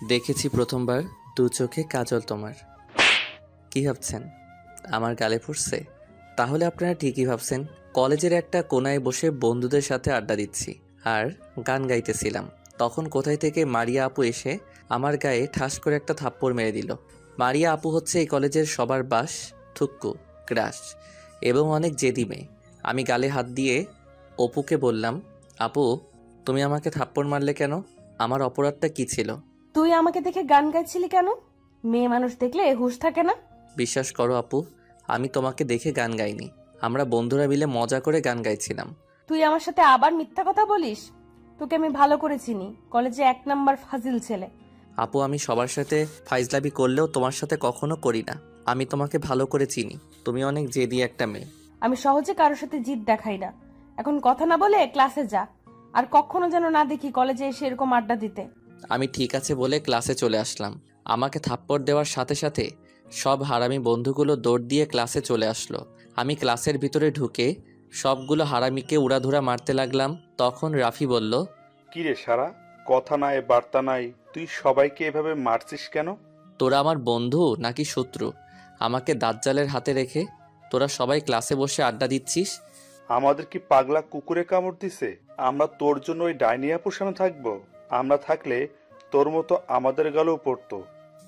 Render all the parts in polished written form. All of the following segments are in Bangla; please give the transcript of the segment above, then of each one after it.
দেখেছি প্রথমবার দু চোখে কাজল তোমার। কি ভাবছেন আমার গালে পড়ছে? তাহলে আপনারা ঠিকই ভাবছেন। কলেজের একটা কোনায় বসে বন্ধুদের সাথে আড্ডা দিচ্ছি আর গান গাইতেছিলাম। তখন কোথায় থেকে মারিয়া আপু এসে আমার গায়ে ঠাস করে একটা থাপ্পড় মেরে দিল। মারিয়া আপু হচ্ছে এই কলেজের সবার বাস, থুক্কু, ক্রাশ এবং অনেক জেদি মেয়ে। আমি গালে হাত দিয়ে অপুকে বললাম, আপু তুমি আমাকে থাপ্পড় মারলে কেন? আমার অপরাধটা কী ছিল? তুই আমাকে দেখে গান গাইছিলি কেন? মেয়ে মানুষ দেখলে হুঁশ থাকে না? বিশ্বাস করো আপু, আমি তোমাকে দেখে গান গাইনি। আমরা বন্ধুরা মিলে মজা করে গান গাইছিলাম। তুই আমার সাথে আবার মিথ্যা কথা বলিস? তোকে আমি ভালো করে চিনি, কলেজে 1 নাম্বার ফাজিল ছেলে। আপু আমি সবার সাথে ফাইজলামি করলেও তোমার সাথে কখনো করি না। আমি তোমাকে ভালো করে চিনি, তুমি অনেক জেদি একটা মেয়ে। আমি সহজে কারোর সাথে জিদ দেখাই না। এখন কথা না বলে ক্লাসে যা, আর কখনো যেন না দেখি কলেজে এসে এরকম আড্ডা দিতে। আমি ঠিক আছে বলে ক্লাসে চলে আসলাম। আমাকে থাপ্পড় দেওয়ার সাথে সাথে সব হারামি বন্ধুগুলো দৌড় দিয়ে ক্লাসে চলে আসলো। আমি ক্লাসের ভিতরে ঢুকে সবগুলো হারামিকে উড়াধুরা মারতে লাগলাম। তখন রাফি বলল, কিরে সারা, কথা নাই বার্তা নাই, তুই সবাইকে এভাবে মারছিস কেন? তোরা আমার বন্ধু নাকি শত্রু? আমাকে দাজ্জালের হাতে রেখে তোরা সবাই ক্লাসে বসে আড্ডা দিচ্ছিস। আমাদের কি পাগলা কুকুরে কামড় দিছে? আমরা তোর জন্য ওই ডাইনি আপুর সামনে থাকবো? আমরা থাকলে তোর মতো আমাদের গালেও পড়তো।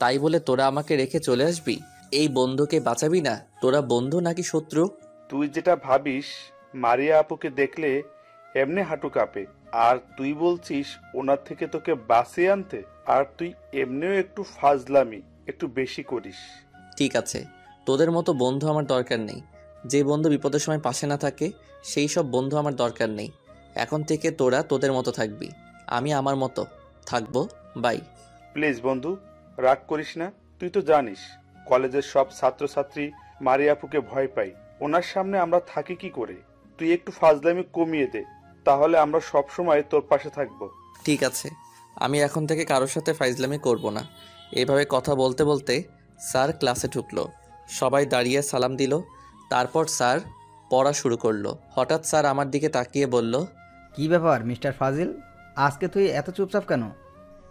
তাই বলে তোরা আমাকে রেখে চলে আসবি? এই বন্ধুকে বাঁচাবি না? তোরা বন্ধু নাকি শত্রু? তুই যেটা ভাবিস, মারিয়া আপুকে দেখলে এমনি হাঁটু কাঁপে, আর তুই বলছিস ওনার থেকে তোকে বাঁচিয়ে আনতে। আর তুই এমনিও একটু ফাজলামি একটু বেশি করিস। ঠিক আছে, তোদের মতো বন্ধু আমার দরকার নেই। যে বন্ধু বিপদের সময় পাশে না থাকে সেই সব বন্ধু আমার দরকার নেই। এখন থেকে তোরা তোদের মতো থাকবি, আমি আমার মতো থাকবো। বাই। প্লিজ বন্ধু, রাগ করিস না। তুই তো জানিস কলেজের সব ছাত্রছাত্রী মারিয়া আপুকে ভয় পাই। ওনার সামনে আমরা থাকি কি করে? তুই একটু ফাজলামি কমিয়ে দে, তাহলে আমরা সব সময় তোর পাশে থাকবো। ঠিক আছে, আমি এখন থেকে কারোর সাথে ফাইজলামি করব না। এভাবে কথা বলতে বলতে স্যার ক্লাসে ঢুকলো। সবাই দাঁড়িয়ে সালাম দিল। তারপর স্যার পড়া শুরু করলো। হঠাৎ স্যার আমার দিকে তাকিয়ে বলল, কি ব্যাপার মিস্টার ফাজিল, আজকে তুই এত চুপচাপ কেন?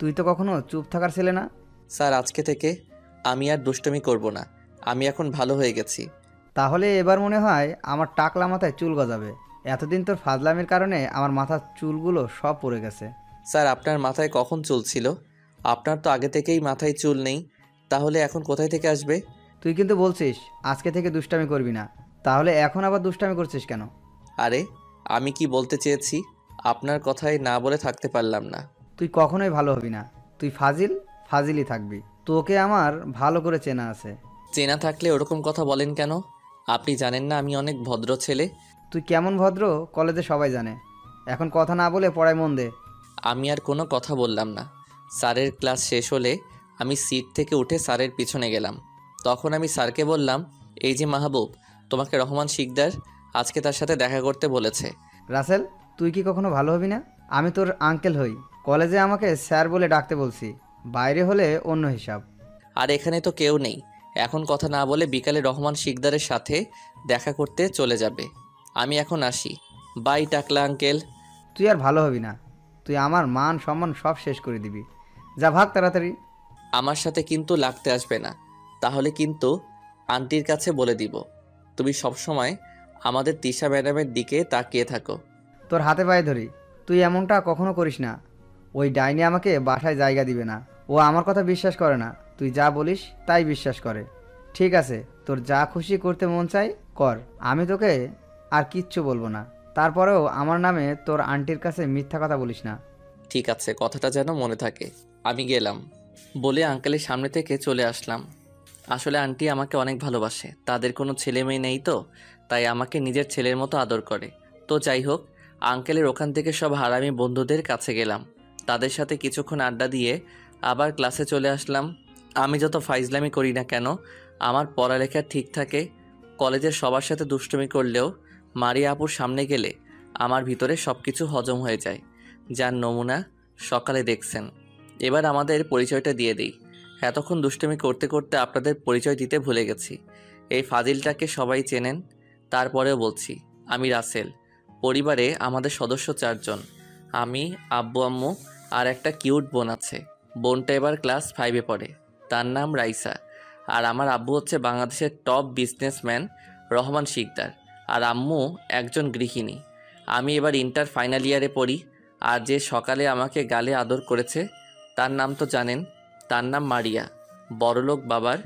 তুই তো কখনো চুপ থাকার ছেলে না। স্যার আজকে থেকে আমি আর দুষ্টুমি করব না, আমি এখন ভালো হয়ে গেছি। তাহলে এবার মনে হয় আমার টাকলা মাথায় চুল গজাবে। এতদিন তোর ফাজলামির কারণে আমার মাথার চুলগুলো সব পড়ে গেছে। স্যার আপনার মাথায় কখন চুল ছিল? আপনার তো আগে থেকেই মাথায় চুল নেই, তাহলে এখন কোথায় থেকে আসবে? তুই কিন্তু বলছিস আজকে থেকে দুষ্টামি করবি না, তাহলে এখন আবার দুষ্টামি করছিস কেন? আরে আমি কি বলতে চেয়েছি আপনার কথায় না বলে থাকতে পারলাম না। তুই কখনোই ভালো হবি না। তুই ফাজিল, ফাজিলই থাকবি। তোকে আমার ভালো করে চেনা আছে। চেনা থাকলে ওরকম কথা বলেন কেন? আপনি জানেন না আমি অনেক ভদ্র ছেলে? তুই কেমন ভদ্র কলেজে সবাই জানে। এখন কথা না বলে পড়ায় মন দে। আমি আর কোনো কথা বললাম না। স্যারের ক্লাস শেষ হলে আমি সিট থেকে উঠে স্যারের পিছনে গেলাম। তখন আমি স্যারকে বললাম, এই যে মাহবুব, তোমাকে রহমান শিকদার আজকে তার সাথে দেখা করতে বলেছে। রাসেল, তুই কি কখনো ভালো হবি না? আমি তোর আঙ্কেল হই, কলেজে আমাকে স্যার বলে ডাকতে বলছি, বাইরে হলে অন্য হিসাব। আর এখানে তো কেউ নেই, এখন কথা না বলে বিকালে রহমান শিকদারের সাথে দেখা করতে চলে যাবে। আমি এখন আসি। বাই টাকলা আঙ্কেল। তুই আর ভালো হবি না। তুই আমার মান সম্মান সব শেষ করে দিবি। যা ভাগ তাড়াতাড়ি। আমার সাথে কিন্তু লাগতে আসবে না, তাহলে কিন্তু আন্টির কাছে বলে দিব। তুমি সবসময় আমাদের তিশা ম্যাডামের দিকে তাকিয়ে থাকো। তোর হাতে পায়ে ধরি, তুই এমনটা কখনো করিস না। ওই ডাইনি আমাকে বাসায় জায়গা দিবে না। ও আমার কথা বিশ্বাস করে না। তুই যা বলিস তাই বিশ্বাস করে। ঠিক আছে, তোর যা খুশি করতে মন চাই কর, আমি তোকে আর কিচ্ছু বলবো না। তারপরেও আমার নামে তোর আন্টির কাছে মিথ্যা কথা বলিস না। ঠিক আছে, কথাটা যেন মনে থাকে। আমি গেলাম বলে আঙ্কেলের সামনে থেকে চলে আসলাম। আসলে আন্টি আমাকে অনেক ভালোবাসে, তাদের কোনো ছেলে মেয়ে নেই তো, তাই আমাকে নিজের ছেলের মতো আদর করে। তো যাই হোক, আঙ্কেলের ওখান থেকে সব হারামি বন্ধুদের কাছে গেলাম। তাদের সাথে কিছুক্ষণ আড্ডা দিয়ে আবার ক্লাসে চলে আসলাম। আমি যত ফাইজলামি করি না কেন, আমার পড়ালেখা ঠিক থাকে। কলেজের সবার সাথে দুষ্টুমি করলেও মারিয়া আপুর সামনে গেলে আমার ভিতরে সব কিছু হজম হয়ে যায়, যার নমুনা সকালে দেখছেন। এবার আমাদের পরিচয়টা দিয়ে দিই। এতক্ষণ দুষ্টুমি করতে করতে আপনাদের পরিচয় দিতে ভুলে গেছি। এই ফাজিলটাকে সবাই চেনেন, তারপরেও বলছি, আমি রাসেল। পরিবারে আমাদের সদস্য 4 জন। আমি, আব্বু আম্মু আর একটা কিউট বোন আছে। বোনটা এবার ক্লাস 5-এ পড়ে। তার নাম রাইসা। আর আমার আব্বু হচ্ছে বাংলাদেশের টপ বিজনেসম্যান রহমান শিকদার। আর আম্মু একজন গৃহিণী। আমি এবার ইন্টার ফাইনাল ইয়ারে পড়ি। আর যে সকালে আমাকে গালে আদর করেছে তার নাম তো জানেন, তার নাম মারিয়া, বড়লোক বাবার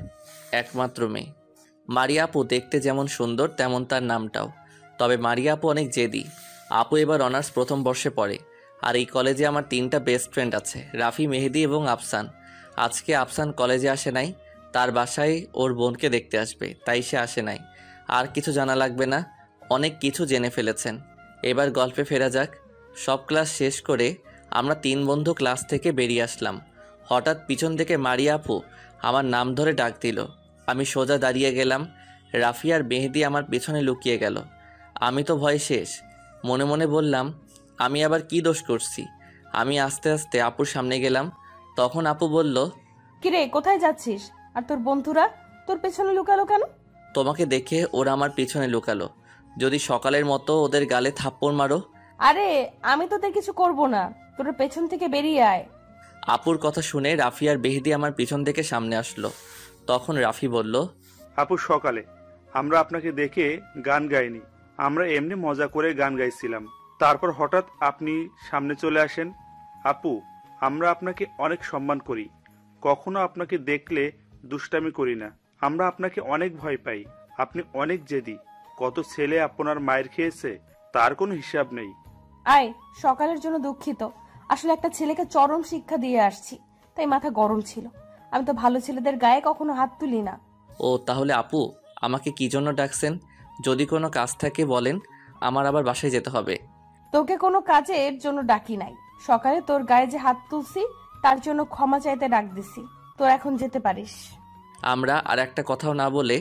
একমাত্র মেয়ে। মারিয়া আপু দেখতে যেমন সুন্দর তেমন তার নামটাও। তবে মারিয়া আপু অনেক জেদি। আপু এবার অনার্স প্রথম বর্ষে পড়ে। আর এই কলেজে আমার 3টা বেস্ট ফ্রেন্ড আছে, রাফি, মেহেদি এবং আফসান। আজকে আফসান কলেজে আসে নাই, তার বাসায় ওর বোনকে দেখতে আসবে, তাই সে আসে নাই। আর কিছু জানা লাগবে না, অনেক কিছু জেনে ফেলেছেন। এবার গল্পে ফেরা যাক। সব ক্লাস শেষ করে আমরা 3 বন্ধু ক্লাস থেকে বেরিয়ে আসলাম। হঠাৎ পিছন থেকে মারিয়া আপু আমার নাম ধরে ডাক দিল। আমি সোজা দাঁড়িয়ে গেলাম। রাফি আর মেহেদি আমার পিছনে লুকিয়ে গেল। আমি তো ভয় শেষ। মনে মনে বললাম, আমি আবার কি দোষ করছি? আমি আস্তে আস্তে আপুর সামনে গেলাম। তখন আপু বলল, কিরে, কোথায় যাচ্ছিস? আর তোর বন্ধুরা তোর পেছনে লুকালো কেন? তোমাকে দেখে ওরা আমার পিছনে লুকালো। যদি সকালের মতো ওদের গালে থাপ্পড় মারো। আরে আমি তোদের কিছু করব না, তোর পেছন থেকে বেরিয়ে আয়। আপুর কথা শুনে রাফি আর মেহেদি আমার পিছন থেকে সামনে আসলো। তখন রাফি বলল, আপু সকালে আমরা আপনাকে দেখে গান গাইনি, আমরা এমনি মজা করে গান গাইছিলাম। তারপর হঠাৎ আপনি সামনে চলে আসেন। আপু, আমরা আপনাকে অনেক সম্মান করি, কখনো আপনাকে দেখলে দুষ্টামি করি না। আমরা আপনাকে অনেক ভয় পাই, আপনি অনেক জেদি। কত ছেলে আপনার মায়ের খেয়েছে তার কোনো হিসাব নেই। আয়, সকালের জন্য দুঃখিত। আসলে একটা ছেলেকে চরম শিক্ষা দিয়ে আসছি, তাই মাথা গরম ছিল। আমি তো ভালো ছেলেদের গায়ে কখনো হাত তুলি না। ও তাহলে আপু আমাকে কি জন্য ডাকছেন? যদি কোনো কাজ থাকে বলেন, আমার আবার বাসায় যেতে হবে। তোকে কোনো কাজের জন্য ডাকি নাই, সকালে তোর গায়ে যে হাত তুলছি তার জন্য ক্ষমা চাইতে ডাক দিছি। তোর এখন যেতে পারিস। আমরা আর একটা কথাও না বলে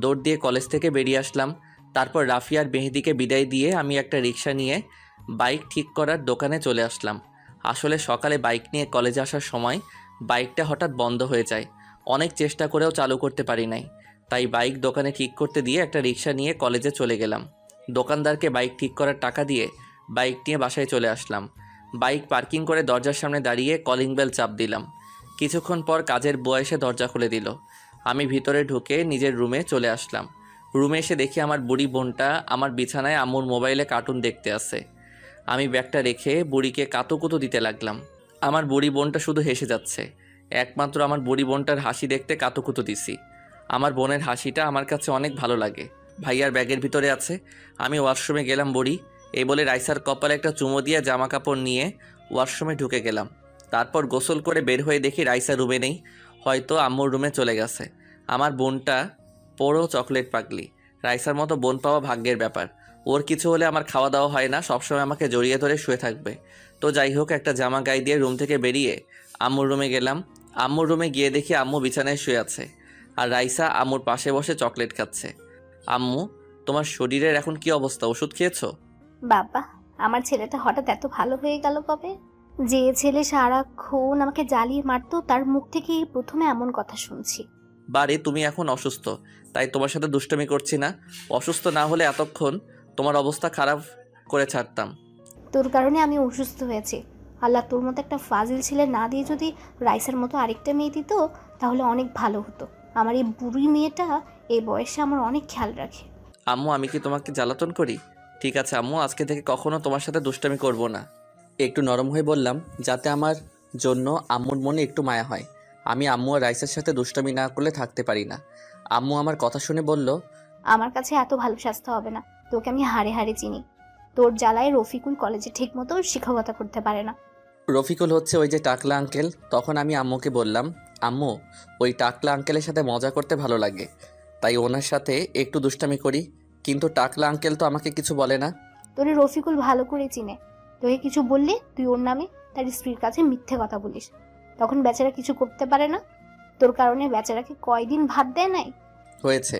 দৌড় দিয়ে কলেজ থেকে বেরিয়ে আসলাম। তারপর রাফি আর মেহেদিকে বিদায় দিয়ে আমি একটা রিক্সা নিয়ে বাইক ঠিক করার দোকানে চলে আসলাম। আসলে সকালে বাইক নিয়ে কলেজে আসার সময় বাইকটা হঠাৎ বন্ধ হয়ে যায়। অনেক চেষ্টা করেও চালু করতে পারি নাই, তাই বাইক দোকানে ঠিক করতে দিয়ে একটা রিক্সা নিয়ে কলেজে চলে গেলাম। দোকানদারকে বাইক ঠিক করার টাকা দিয়ে বাইক নিয়ে বাসায় চলে আসলাম। বাইক পার্কিং করে দরজার সামনে দাঁড়িয়ে কলিং বেল চাপ দিলাম। কিছুক্ষণ পর কাজের বুয়া এসে দরজা খুলে দিল। আমি ভিতরে ঢুকে নিজের রুমে চলে আসলাম। রুমে এসে দেখি আমার বুড়ি বোনটা আমার বিছানায় আম্মুর মোবাইলে কার্টুন দেখতে আছে। আমি ব্যাগটা রেখে বুড়িকে কাতুকুতু দিতে লাগলাম। আমার বুড়ি বোনটা শুধু হেসে যাচ্ছে। একমাত্র আমার বুড়ি বোনটার হাসি দেখতে কাতুকুতু দিছি। আমার বোনের হাসিটা আমার কাছে অনেক ভালো লাগে। ভাইয়ার ব্যাগের ভিতরে আছে। আমি ওয়াশরুমে গেলাম বুড়ি, এই বলে রাইসার কপালে একটা চুমো দিয়ে জামা কাপড় নিয়ে ওয়াশরুমে ঢুকে গেলাম। তারপর গোসল করে বের হয়ে দেখি রাইসা রুমে নেই, হয়তো আম্মুর রুমে চলে গেছে। আমার বোনটা বড় চকলেট পাগলি। রাইসার মতো বোন পাওয়া ভাগ্যের ব্যাপার। ওর কিছু হলে আমার খাওয়া দাওয়া হয় না, সবসময় আমাকে জড়িয়ে ধরে শুয়ে থাকবে। তো যাই হোক, একটা জামা গায়ে দিয়ে রুম থেকে বেরিয়ে আম্মুর রুমে গেলাম। আম্মুর রুমে গিয়ে দেখি আম্মু বিছানায় শুয়ে আছে আর রাইসা আম্মুর পাশে বসে চকলেট খাচ্ছে। আম্মু, তোমার শরীরের এখন কি অবস্থা? ওষুধ খেয়েছো? বাবা, আমার ছেলেটা হঠাৎ এত ভালো হয়ে গেল কবে? যে ছেলে সারাক্ষণ আমাকে জ্বালিয়ে মারতো তার মুখ থেকে এই প্রথমে এমন কথা শুনছি। বারে তুমি এখন অসুস্থ, তাই তোমার সাথে দুষ্টুমি করছি না। অসুস্থ না হলে এতক্ষণ তোমার অবস্থা খারাপ করে ছাড়তাম। তোর কারণে আমি অসুস্থ হয়েছি। আল্লাহ তোর মতো একটা ফাজিল ছেলে না দিয়ে যদি রাইসার মতো আরেকটা মেয়ে দিত তাহলে অনেক ভালো হতো। আমার এই বুড়ি মেয়েটা এই বয়সে আমার অনেক খেয়াল রাখে। আম্মু, আমি কি তোমাকে জ্বালাতন করি? ঠিক আছে আম্মু, আজকে থেকে কখনো তোমার সাথে দুষ্টামি করব না। একটু নরম হয়ে বললাম, যাতে আমার জন্য আম্মুর মনে একটু মায়া হয়। আমি আম্মু আর রাইসের সাথে দুষ্টামি না করলে থাকতে পারি না। আম্মু আমার কথা শুনে বলল, আমার কাছে এত ভালো স্বাস্থ্য হবে না, তোকে আমি হাড়ে হাড়ে চিনি। তোর জ্বালায় রফিকুল কলেজে ঠিক মতো শিক্ষকতা করতে পারে না। রফিকুল হচ্ছে ওই যে টাকলা আঙ্কেল। তখন আমি আম্মুকে বললাম, আম্মু, ওই টাকলা আঙ্কেলের সাথে মজা করতে ভালো লাগে, তাই ওনার সাথে একটু দুষ্টামি করি। কিন্তু টাকলা আঙ্কেল তো আমাকে কিছু বলে না। তোরে রফিকুল ভালো করে চিনে। তোকে কিছু বললে তুই ওর নামে তার স্ত্রীর কাছে মিথ্যে কথা বলিস, তখন বেচারা কিছু করতে পারে না। তোর কারণে বেচারাকে কয়দিন ভাত দেয় নাই। হয়েছে,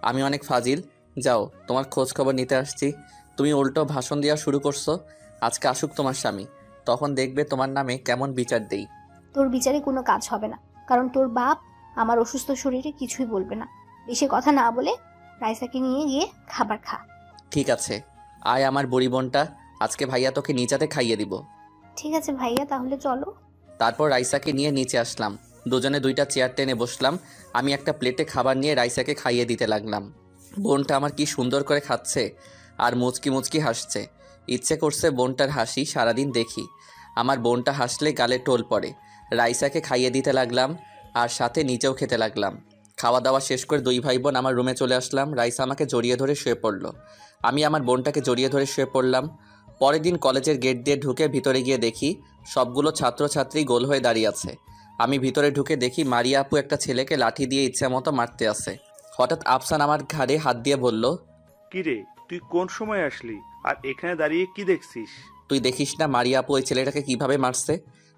আমি অনেক ফাজিল। যাও, তোমার খোঁজ খবর নিতে আসছি। তুমি উল্টো ভাষণ দেওয়া শুরু করছো। আজকে আসুক তোমার স্বামী, তখন দেখবে তোমার নামে কেমন বিচার দেই। তোর বিচারে কোনো কাজ হবে না, কারণ তোর বাপ আমার অসুস্থ শরীরে কিছুই বলবে না। বেশি কথা না বলে রাইসাকে নিয়ে গিয়ে খাবার খা। ঠিক আছে, আয় আমার বুড়ি বোনটা, আজকে ভাইয়া তোকে নিচাতে খাইয়ে দিব। ঠিক আছে ভাইয়া, তাহলে চলো। তারপর রাইসাকে নিয়ে নিচে আসলাম। দুজনে দুইটা চেয়ার টেনে বসলাম। আমি একটা প্লেটে খাবার নিয়ে রাইসাকে খাইয়ে দিতে লাগলাম। বোনটা আমার কি সুন্দর করে খাচ্ছে আর মুচকি মুচকি হাসছে। ইচ্ছে করছে বোনটার হাসি সারাদিন দেখি। আমার বোনটা হাসলে গালে টোল পড়ে। রাইসাকে খাইয়ে দিতে লাগলাম আর সাথে নিচেও খেতে লাগলাম। খাওয়া দাওয়া শেষ করে দুই ভাই বোন আমার রুমে চলে আসলাম। রাইসা আমাকে জড়িয়ে ধরে শুয়ে পড়ল। আমি আমার বোনটাকে জড়িয়ে ধরে শুয়ে পড়লাম। পরের দিন কলেজের গেট দিয়ে ঢুকে ভিতরে গিয়ে দেখি সবগুলো ছাত্রছাত্রী গোল হয়ে দাঁড়িয়ে আছে। আমি ভিতরে ঢুকে দেখি মারিয়া আপু একটা ছেলেকে লাঠি দিয়ে ইচ্ছা মতো মারতে আছে। হঠাৎ আফসান আমার ঘাড়ে হাত দিয়ে বলল, কিরে, তুই কোন সময় আসলি আর এখানে দাঁড়িয়ে কি দেখছিস? তুই দেখিস না মারিয়া আপু ওই ছেলেটাকে কিভাবে মারছে?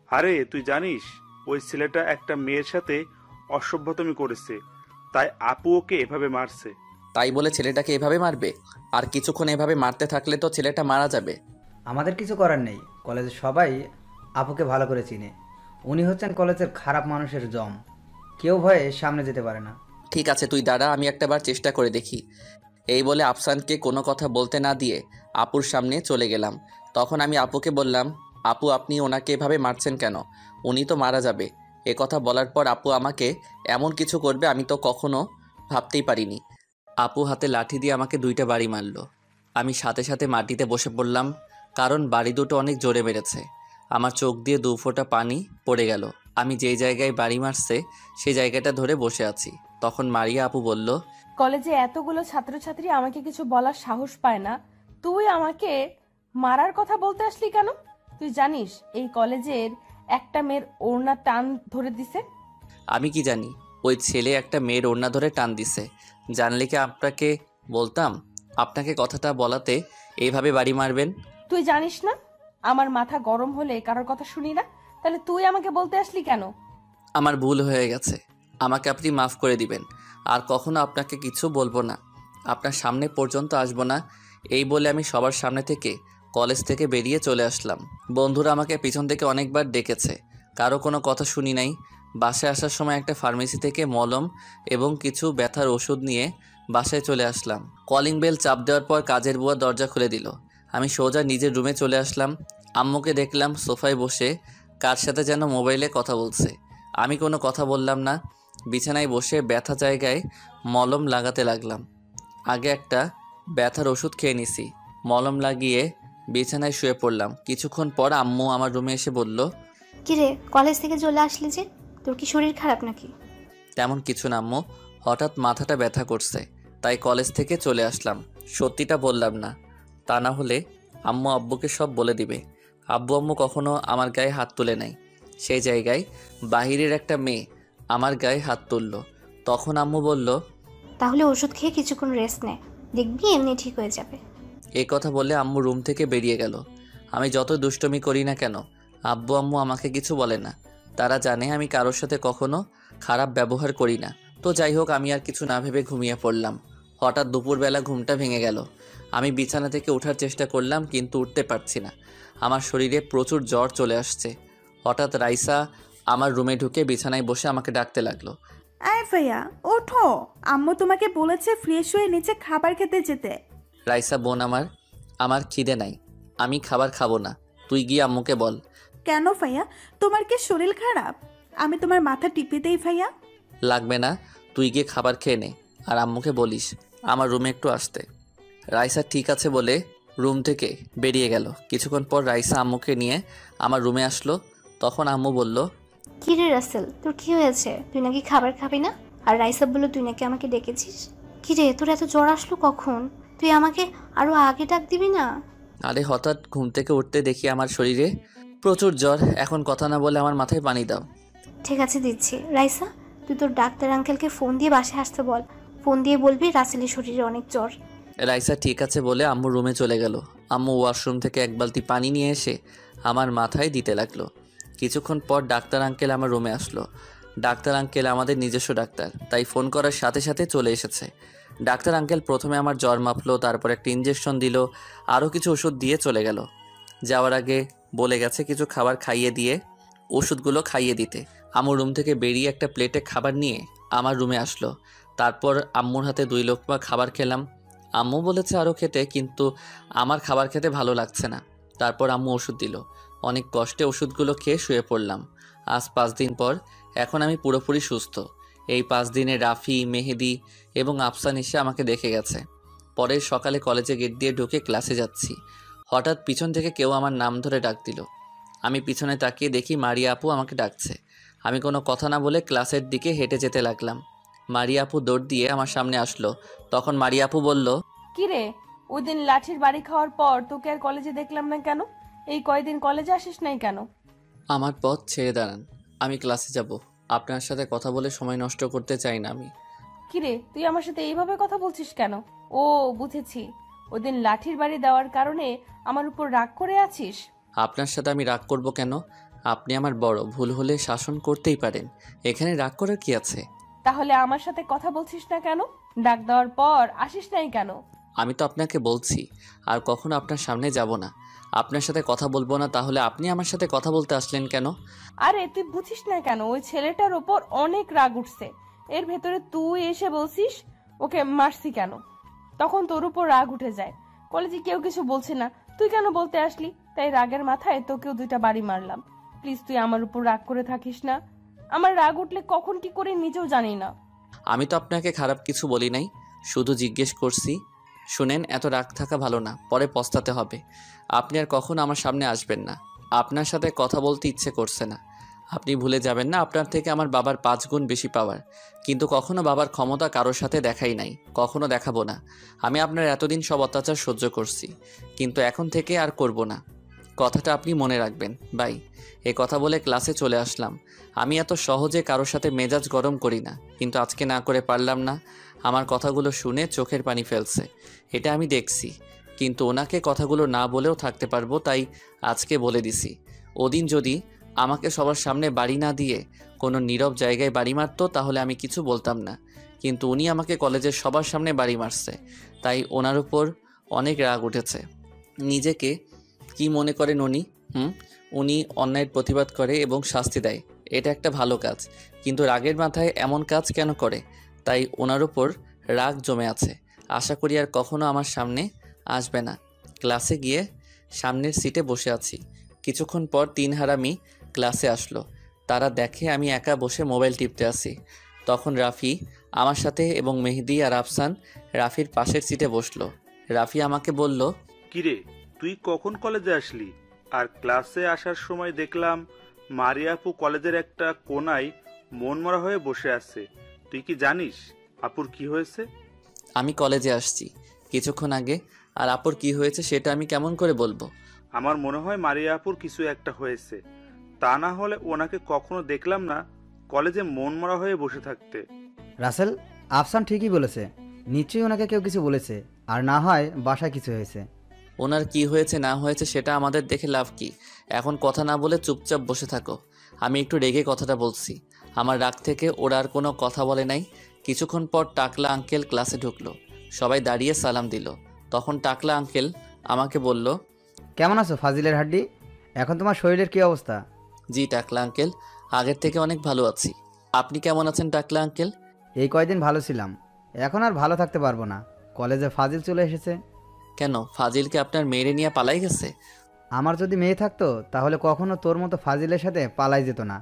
আরে তুই জানিস ওই ছেলেটা একটা মেয়ের সাথে অসভ্যতামি করেছে, তাই আপু ওকে এভাবে মারছে। তাই বলে ছেলেটাকে এভাবে মারবে? আর কিছুক্ষণ এভাবে মারতে থাকলে তো ছেলেটা মারা যাবে। আমাদের কিছু করার নেই, কলেজের সবাই আপুকে ভালো করে চিনে। উনি হচ্ছেন কলেজের খারাপ মানুষের জম, কেউ ভয়ে সামনে যেতে পারে না। ঠিক আছে, তুই দাঁড়া, আমি একটাবার চেষ্টা করে দেখি। এই বলে আফসানকে কোনো কথা বলতে না দিয়ে আপুর সামনে চলে গেলাম। তখন আমি আপুকে বললাম, আপু আপনি ওনাকে এভাবে মারছেন কেন? উনি তো মারা যাবে। এ কথা বলার পর আপু আমাকে এমন কিছু করবে আমি তো কখনো ভাবতেই পারিনি। আপু হাতে লাঠি দিয়ে আমাকে দুইটা বাড়ি মারল। আমি সাথে সাথে মাটিতে বসে পড়লাম, কারণ বাড়ি দুটো অনেক জোরে মেরেছে। আমার চোখ দিয়ে 2 ফোঁটা পানি পড়ে গেল। আমি যেই জায়গায় বাড়ি মারছে সেই জায়গাটা ধরে বসে আছি। তখন মারিয়া আপু বলল, কলেজে এতগুলো ছাত্রছাত্রী আমাকে কিছু বলার সাহস পায় না, তুই আমাকে মারার কথা বলতে আসলি কেন? তুই জানিস এই কলেজের একটা মেয়ের ওড়না টান ধরে দিছে? আমি কি জানি ওই ছেলে একটা মেয়ের ওড়না ধরে টান দিছে। জানলে কি আপনাকে বলতাম? আপনাকে কথাটা বলাতে এইভাবে বাড়ি মারবেন? তুই জানিস না আমার মাথা গরম হলে কারোর কথা শুনি না, তাহলে তুই আমাকে বলতে আসলি কেন? আমার ভুল হয়ে গেছে, আমাকে আপনি মাফ করে দিবেন। আর কখনো আপনাকে কিছু বলবো না, আপনার সামনে পর্যন্ত আসবো না। এই বলে আমি সবার সামনে থেকে কলেজ থেকে বেরিয়ে চলে আসলাম। বন্ধুরা আমাকে পিছন থেকে অনেকবার ডেকেছে, কারো কোনো কথা শুনি নাই। বাসায় আসার সময় একটা ফার্মেসি থেকে মলম এবং কিছু ব্যথার ওষুধ নিয়ে বাসায় চলে আসলাম। কলিং বেল চাপ দেওয়ার পর কাজের বুয়া দরজা খুলে দিল। আমি সোজা নিজের রুমে চলে আসলাম। আম্মুকে দেখলাম সোফায় বসে কার সাথে যেন মোবাইলে কথা বলছে। আমি কোনো কথা বললাম না, বিছানায় বসে ব্যথা জায়গায় মলম লাগাতে লাগলাম। আগে একটা ব্যথার ওষুধ খেয়ে নিছি, মলম লাগিয়ে বিছানায় শুয়ে পড়লাম। কিছুক্ষণ পর আম্মু আমার রুমে এসে বলল, কিরে, কলেজ থেকে চলে আসলি যে? তোর কি শরীর খারাপ নাকি? তেমন কিছু না আম্মু, হঠাৎ মাথাটা ব্যথা করছে তাই কলেজ থেকে চলে আসলাম। সত্যিটা বললাম না, তা না হলে আম্মু আব্বুকে সব বলে দিবে। আব্বু আম্মু কখনো আমার গায়ে হাত তুলে নাই, সেই জায়গায় বাহিরের একটা মেয়ে আমার গায়ে হাত তুলল। তখন আম্মু বলল, তাহলে ওষুধ খেয়ে কিছুক্ষণ রেস্ট নে, দেখবি এমনি ঠিক হয়ে যাবে। এই কথা বলে আম্মু রুম থেকে বেরিয়ে গেল। আমি যত দুষ্টমি করি না কেন আব্বু আম্মু আমাকে কিছু বলে না। তারা জানে আমি কারোর সাথে কখনো খারাপ ব্যবহার করি না। তো যাই হোক, আমি আর কিছু না ভেবে ঘুমিয়ে পড়লাম। হঠাৎ দুপুরবেলা ঘুমটা ভেঙে গেল। আমি বিছানা থেকে ওঠার চেষ্টা করলাম কিন্তু উঠতে পারছি না। আমার শরীরে প্রচুর জ্বর চলে আসছে। হঠাৎ রাইসা আমার রুমে ঢুকে বিছানায় বসে আমাকে ডাকতে লাগলো। আয় ভাইয়া, ওঠো, আম্মু তোমাকে বলেছে ফ্রেশ হয়ে নিচে খাবার খেতে যেতে। রাইসা বোন আমার খিদে নাই, আমি খাবার খাবো না, তুই গিয়ে আম্মুকে বল। কেন ভাইয়া, তোমার কি শরীর খারাপ? আমি তোমার মাথা টিপে দেই ভাইয়া। লাগবে না, তুই গিয়ে খাবার খেয়ে নে আর আম্মুকে বলিস আমার রুমে একটু আসতে। রাইসা ঠিক আছে বলে রুম থেকে বেরিয়ে গেল। কিছুক্ষণ পর রাইসা আম্মুকে নিয়ে আমার রুমে আসলো। তখন আম্মু বলল, কিরে রাসেল, তোর কি হয়েছে? তুই নাকি খাবার খাবি না? আর রাইসা বললো তুই নাকি আমাকে ডেকেছিস। কিরে, তোর এত জ্বর আসলো কখন? তুই আমাকে আরো আগে ডাক দিবি না? আরে হঠাৎ ঘুম থেকে উঠতে দেখি আমার শরীরে প্রচুর জ্বর। এখন কথা না বলে আমার মাথায় পানি দাও। ঠিক আছে, দিচ্ছি। রাইসা, তুই তোর ডাক্তার আঙ্কেলকে ফোন দিয়ে বাসায় আসতে বল। ফোন দিয়ে বলবি রাসেলের শরীরে অনেক জ্বর। রাইসা ঠিক আছে বলে আম্মু রুমে চলে গেল। আম্মু ওয়াশরুম থেকে এক বালতি পানি নিয়ে এসে আমার মাথায় দিতে লাগলো। কিছুক্ষণ পর ডাক্তার আঙ্কেল আমার রুমে আসলো। ডাক্তার আঙ্কেল আমাদের নিজস্ব ডাক্তার, তাই ফোন করার সাথে সাথে চলে এসেছে। ডাক্তার আঙ্কেল প্রথমে আমার জ্বর মাপলো, তারপর একটা ইঞ্জেকশন দিল, আরও কিছু ওষুধ দিয়ে চলে গেল। যাওয়ার আগে বলে গেছে কিছু খাবার খাইয়ে দিয়ে ওষুধগুলো খাইয়ে দিতে। আম্মু রুম থেকে বেরিয়ে একটা প্লেটে খাবার নিয়ে আমার রুমে আসলো। তারপর আম্মুর হাতে 2 লোকমা খাবার খেলাম। আম্মু বলেছে আরও খেতে, কিন্তু আমার খাবার খেতে ভালো লাগছে না। তারপর আম্মু ওষুধ দিল। অনেক কষ্টে ওষুধগুলো খেয়ে শুয়ে পড়লাম। আজ 5 দিন পর এখন আমি পুরোপুরি সুস্থ। এই 5 দিনে রাফি, মেহেদি এবং আফসান এসে আমাকে দেখে গেছে। পরের সকালে কলেজে গেট দিয়ে ঢুকে ক্লাসে যাচ্ছি। হঠাৎ পিছন থেকে কেউ আমার নাম ধরে ডাক দিল। আমি পিছনে তাকিয়ে দেখি মারিয়া আপু আমাকে ডাকছে। আমি কোনো কথা না বলে ক্লাসের দিকে হেঁটে যেতে লাগলাম। মারিয়া আপু দৌড় দিয়ে আমার সামনে আসলো। তখন মারিয়া আপু বলল, কিরে, ওই দিন লাঠির বাড়ি খাওয়ার পর তোকে আর কলেজে দেখলাম না কেন? এই কয়দিন কলেজে আসিস নাই কেন? আমার পথ ছেড়ে দাঁড়ান, আমি ক্লাসে যাব। আপনার সাথে কথা বলে সময় নষ্ট করতে চাই না আমি। কিরে, তুই আমার সাথে এইভাবে কথা বলছিস কেন? ও, বুঝেছি, ওই দিন লাঠির বাড়ি দেওয়ার কারণে আমার উপর রাগ করে আছিস। আপনার সাথে আমি রাগ করব কেন? আপনি আমার বড়, ভুল হলে শাসন করতেই পারেন। এখানে রাগ করার কি আছে? তাহলে আমার সাথে কথা বলছিস না কেন? ডাক দেওয়ার পর আসিস নাই কেন? আমি তো আপনাকে বলছি আর কখনো আপনার সামনে যাব না, আপনার সাথে কথা বলবো না। তাহলে আপনি আমার সাথে কথা বলতে আসলেন কেন? আরে তুই বুঝিস না কেন? ওই ছেলেটার ওপর অনেক রাগ উঠছে। এর ভেতরে তুই এসে বলছিস ওকে মারছি কেন? তখন তোর উপর রাগ উঠে যায়। কলেজে কেউ কিছু বলছে না, তুই কেন বলতে আসলি? তাই রাগের মাথায় তোকেও 2টা বাড়ি মারলাম। প্লিজ তুই আমার উপর রাগ করে থাকিস না। আমার রাগ উঠলে কখন কি করে নিজেও জানি না। আমি তো আপনাকে খারাপ কিছু বলি নাই, শুধু জিজ্ঞেস করছি। শুনেন, এত রাগ থাকা ভালো না, পরে পস্তাতে হবে। আপনি আর কখনো আমার সামনে আসবেন না। আপনার সাথে কথা বলতে ইচ্ছে করছে না। আপনি ভুলে যাবেন না আপনার থেকে আমার বাবার 5 গুণ বেশি পাওয়ার। কিন্তু কখনো বাবার ক্ষমতা কারোর সাথে দেখাই নাই, কখনো দেখাবো না। আমি আপনার এতদিন সব অত্যাচার সহ্য করছি, কিন্তু এখন থেকে আর করব না। কথাটা আপনি মনে রাখবেন। বাই। এ কথা বলে ক্লাসে চলে আসলাম। আমি এত সহজে কারোর সাথে মেজাজ গরম করি না, কিন্তু আজকে না করে পারলাম না। আমার কথাগুলো শুনে চোখের পানি ফেলছে, এটা আমি দেখছি। কিন্তু ওনাকে কথাগুলো না বলেও থাকতে পারবো, তাই আজকে বলে দিছি। ওদিন যদি আমাকে সবার সামনে বাড়ি না দিয়ে কোনো নীরব জায়গায় বাড়ি মারতো তাহলে আমি কিছু বলতাম না। কিন্তু উনি আমাকে কলেজের সবার সামনে বাড়ি মারছে, তাই ওনার উপর অনেক রাগ উঠেছে। নিজেকে কি মনে করেন উনি? উনি অন্যায়ের প্রতিবাদ করে এবং শাস্তি দেয়, এটা একটা ভালো কাজ। কিন্তু রাগের মাথায় এমন কাজ কেন করে? তাই ওনার উপর রাগ জমে আছে। আশা করি আর কখনো আমার সামনে আসবে না। ক্লাসে গিয়ে সামনের সিটে বসে আছি। কিছুক্ষণ পর 3 হারামি ক্লাসে আসলো। তারা দেখে আমি একা বসে মোবাইল টিপতে আছি। তখন রাফি আমার সাথে এবং মেহেদি আর আফসান রাফির পাশের সিটে বসলো। রাফি আমাকে বলল, কিরে, তুই কখন কলেজে আসলি? আর ক্লাসে আসার সময় দেখলাম মারিয়া আপু কলেজের একটা কোনায় মনমরা হয়ে বসে আছে। তুই কি জানিস আপুর কি হয়েছে? আমি কলেজে আসছি কিছুক্ষণ আগে, আর আপুর কি হয়েছে সেটা আমি কেমন করে বলবো? আমার মনে হয় মারিয়া আপুর কিছু একটা হয়েছে। তা না হলে ওনাকে কখনো দেখলাম না কলেজে মনমরা হয়ে বসে থাকতে। রাসেল, আফসান ঠিকই বলেছে, নিশ্চয়ই ওনাকে কেউ কিছু বলেছে, আর না হয় বাসায় কিছু হয়েছে। ওনার কি হয়েছে না হয়েছে সেটা আমাদের দেখে লাভ কি? এখন কথা না বলে চুপচাপ বসে থাকো। আমি একটু রেগে কথাটা বলছি। আমার রাগ থেকে ওরা আর কোনো কথা বলে নাই। কিছুক্ষণ পর টাকলা আঙ্কেল ক্লাসে ঢুকলো। সবাই দাঁড়িয়ে সালাম দিল। তখন টাকলা আঙ্কেল আমাকে বলল, কেমন আছো ফাজিলের হাড্ডি? এখন তোমার শরীরের কি অবস্থা? জি টাকলা আঙ্কেল, আগের থেকে অনেক ভালো আছি। আপনি কেমন আছেন টাকলা আঙ্কেল? এই কয়দিন ভালো ছিলাম, এখন আর ভালো থাকতে পারবো না। কলেজে ফাজিল চলে এসেছে। কেন, ফাজিলকে আপনার মেয়েরে নিয়ে পালাই গেছে? আমার যদি মেয়ে থাকতো তাহলে কখনো তোর মতো ফাজিলের সাথে পালাই যেত না।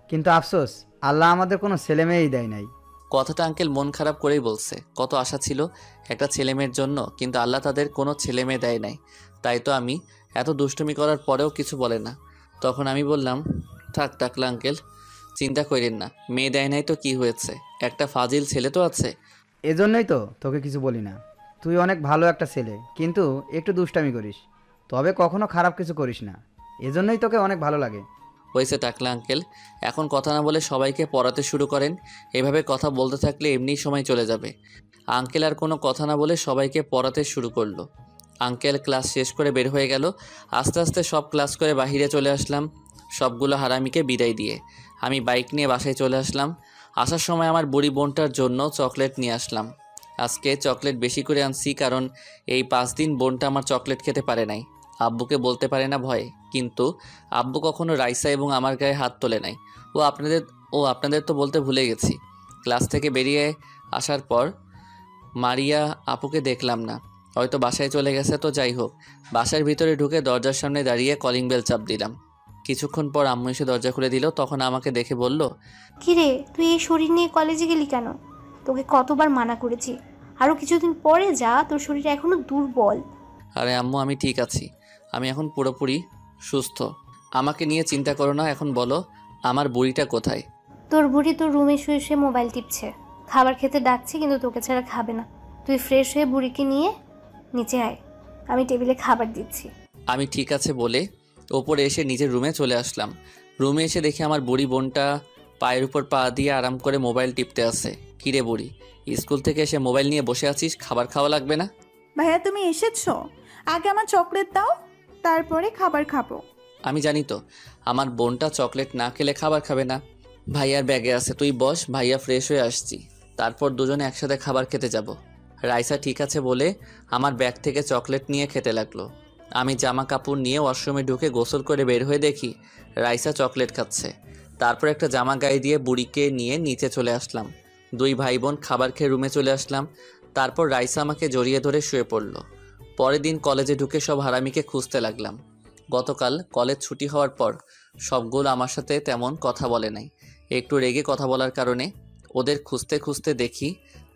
কিন্তু আফসোস, আল্লাহ আমাদের কোনো ছেলে মেয়েই দেয় নাই। কথাটা আঙ্কেল মন খারাপ করেই বলছে। কত আশা ছিল একটা ছেলে মেয়ের জন্য, কিন্তু আল্লাহ তাদের কোনো ছেলে মেয়ে দেয় নাই। তাই তো আমি এত দুষ্টুমি করার পরেও কিছু বলে না। তখন আমি বললাম, থাক টাকলা আঙ্কেল, চিন্তা করেন না, মেয়ে দেয় নাই তো কি হয়েছে, একটা ফাজিল ছেলে তো আছে। এজন্যই তো তোকে কিছু বলি না। তুই অনেক ভালো একটা ছেলে, কিন্তু একটু দুষ্টামি করিস, তবে কখনো খারাপ কিছু করিস না। এজন্যই তোকে অনেক ভালো লাগে। হয়েছে টাকলা আঙ্কেল, এখন কথা না বলে সবাইকে পড়াতে শুরু করেন। এভাবে কথা বলতে থাকলে এমনিই সময় চলে যাবে। আঙ্কেল আর কোনো কথা না বলে সবাইকে পড়াতে শুরু করলো। আঙ্কেল ক্লাস শেষ করে বের হয়ে গেল। আস্তে আস্তে সব ক্লাস করে বাহিরে চলে আসলাম সবগুলো হারামিকে বিদায় দিয়ে। আমি বাইক নিয়ে বাসায় চলে আসলাম। আসার সময় আমার বুড়ি বোনটার জন্য চকলেট নিয়ে আসলাম। আজকে চকলেট বেশি করে আনছি, কারণ এই 5 দিন বোনটা আমার চকলেট খেতে পারে নাই। আব্বুকে বলতে পারে না ভয়ে, কিন্তু আব্বু কখনো রাইসা এবং আমার গায়ে হাত তোলে নাই। আপনাদের তো বলতে ভুলে গেছি। ক্লাস থেকে বেরিয়ে আসার পর মারিয়া আপুকে দেখলাম না, হয়তো বাসায় চলে গেছে। তো যাই হোক, বাসার ভিতরে ঢুকে দরজার সামনে দাঁড়িয়ে কলিং বেল চাপ দিলাম। কিছুক্ষণ পর আম্মু এসে দরজা খুলে দিল। তখন আমাকে দেখে বলল, কিরে তুই এই শরীর নিয়ে কলেজে গেলি কেন? তোকে কতবার মানা করেছি আরও কিছুদিন পরে যা, তোর শরীর এখনো দুর্বল। আরে আম্মু, আমি ঠিক আছি। আমি এখন পুরোপুরি সুস্থ। আমাকে নিয়ে চিন্তা করো না। এখন বলো, আমার বুড়িটা কোথায়? তোর বুড়ি তোর রুমে শুয়ে শুয়ে মোবাইল টিপছে, খাবার খেতে ডাকছে কিন্তু তোকে ছাড়া খাবে না। তুই ফ্রেশ হয়ে বুড়িকে নিয়ে নিচে আয়, আমি টেবিলে খাবার দিচ্ছি। আমি ঠিক আছে বলে ওপরে এসে নিজের রুমে চলে আসলাম। রুমে এসে দেখি আমার বুড়ি বোনটা পায়ের উপর পা দিয়ে আরাম করে মোবাইল টিপতে আছে। কিরে বুড়ি, স্কুল থেকে এসে মোবাইল নিয়ে বসে আছিস, খাবার খাওয়া লাগবে না? ভাইয়া তুমি এসেছো, আগে আমার চকলেট দাও, তারপরে খাবার খাবো। আমি জানি তো আমার বোনটা চকলেট না খেলে খাবার খাবে না। ভাইয়ার ব্যাগে আছে, তুই বস, ভাইয়া ফ্রেশ হয়ে আসছি, তারপর দুজনে একসাথে খাবার খেতে যাব। রাইসা ঠিক আছে বলে আমার ব্যাগ থেকে চকলেট নিয়ে খেতে লাগলো। আমি জামা কাপড় নিয়ে ওয়াশরুমে ঢুকে গোসল করে বের হয়ে দেখি রাইসা চকলেট খাচ্ছে। তারপর একটা জামা গায়ে দিয়ে বুড়িকে নিয়ে নিচে চলে আসলাম। দুই ভাই বোন খাবার খেয়ে রুমে চলে আসলাম। তারপর রাইসা আমাকে জড়িয়ে ধরে শুয়ে পড়ল। পরের দিন কলেজে ঢুকে সব হারামিকে খুঁজতে লাগলাম। গতকাল কলেজ ছুটি হওয়ার পর সবগুলো আমার সাথে তেমন কথা বলে নাই। একটু রেগে কথা বলার কারণে ওদের খুঁজতে খুঁজতে দেখি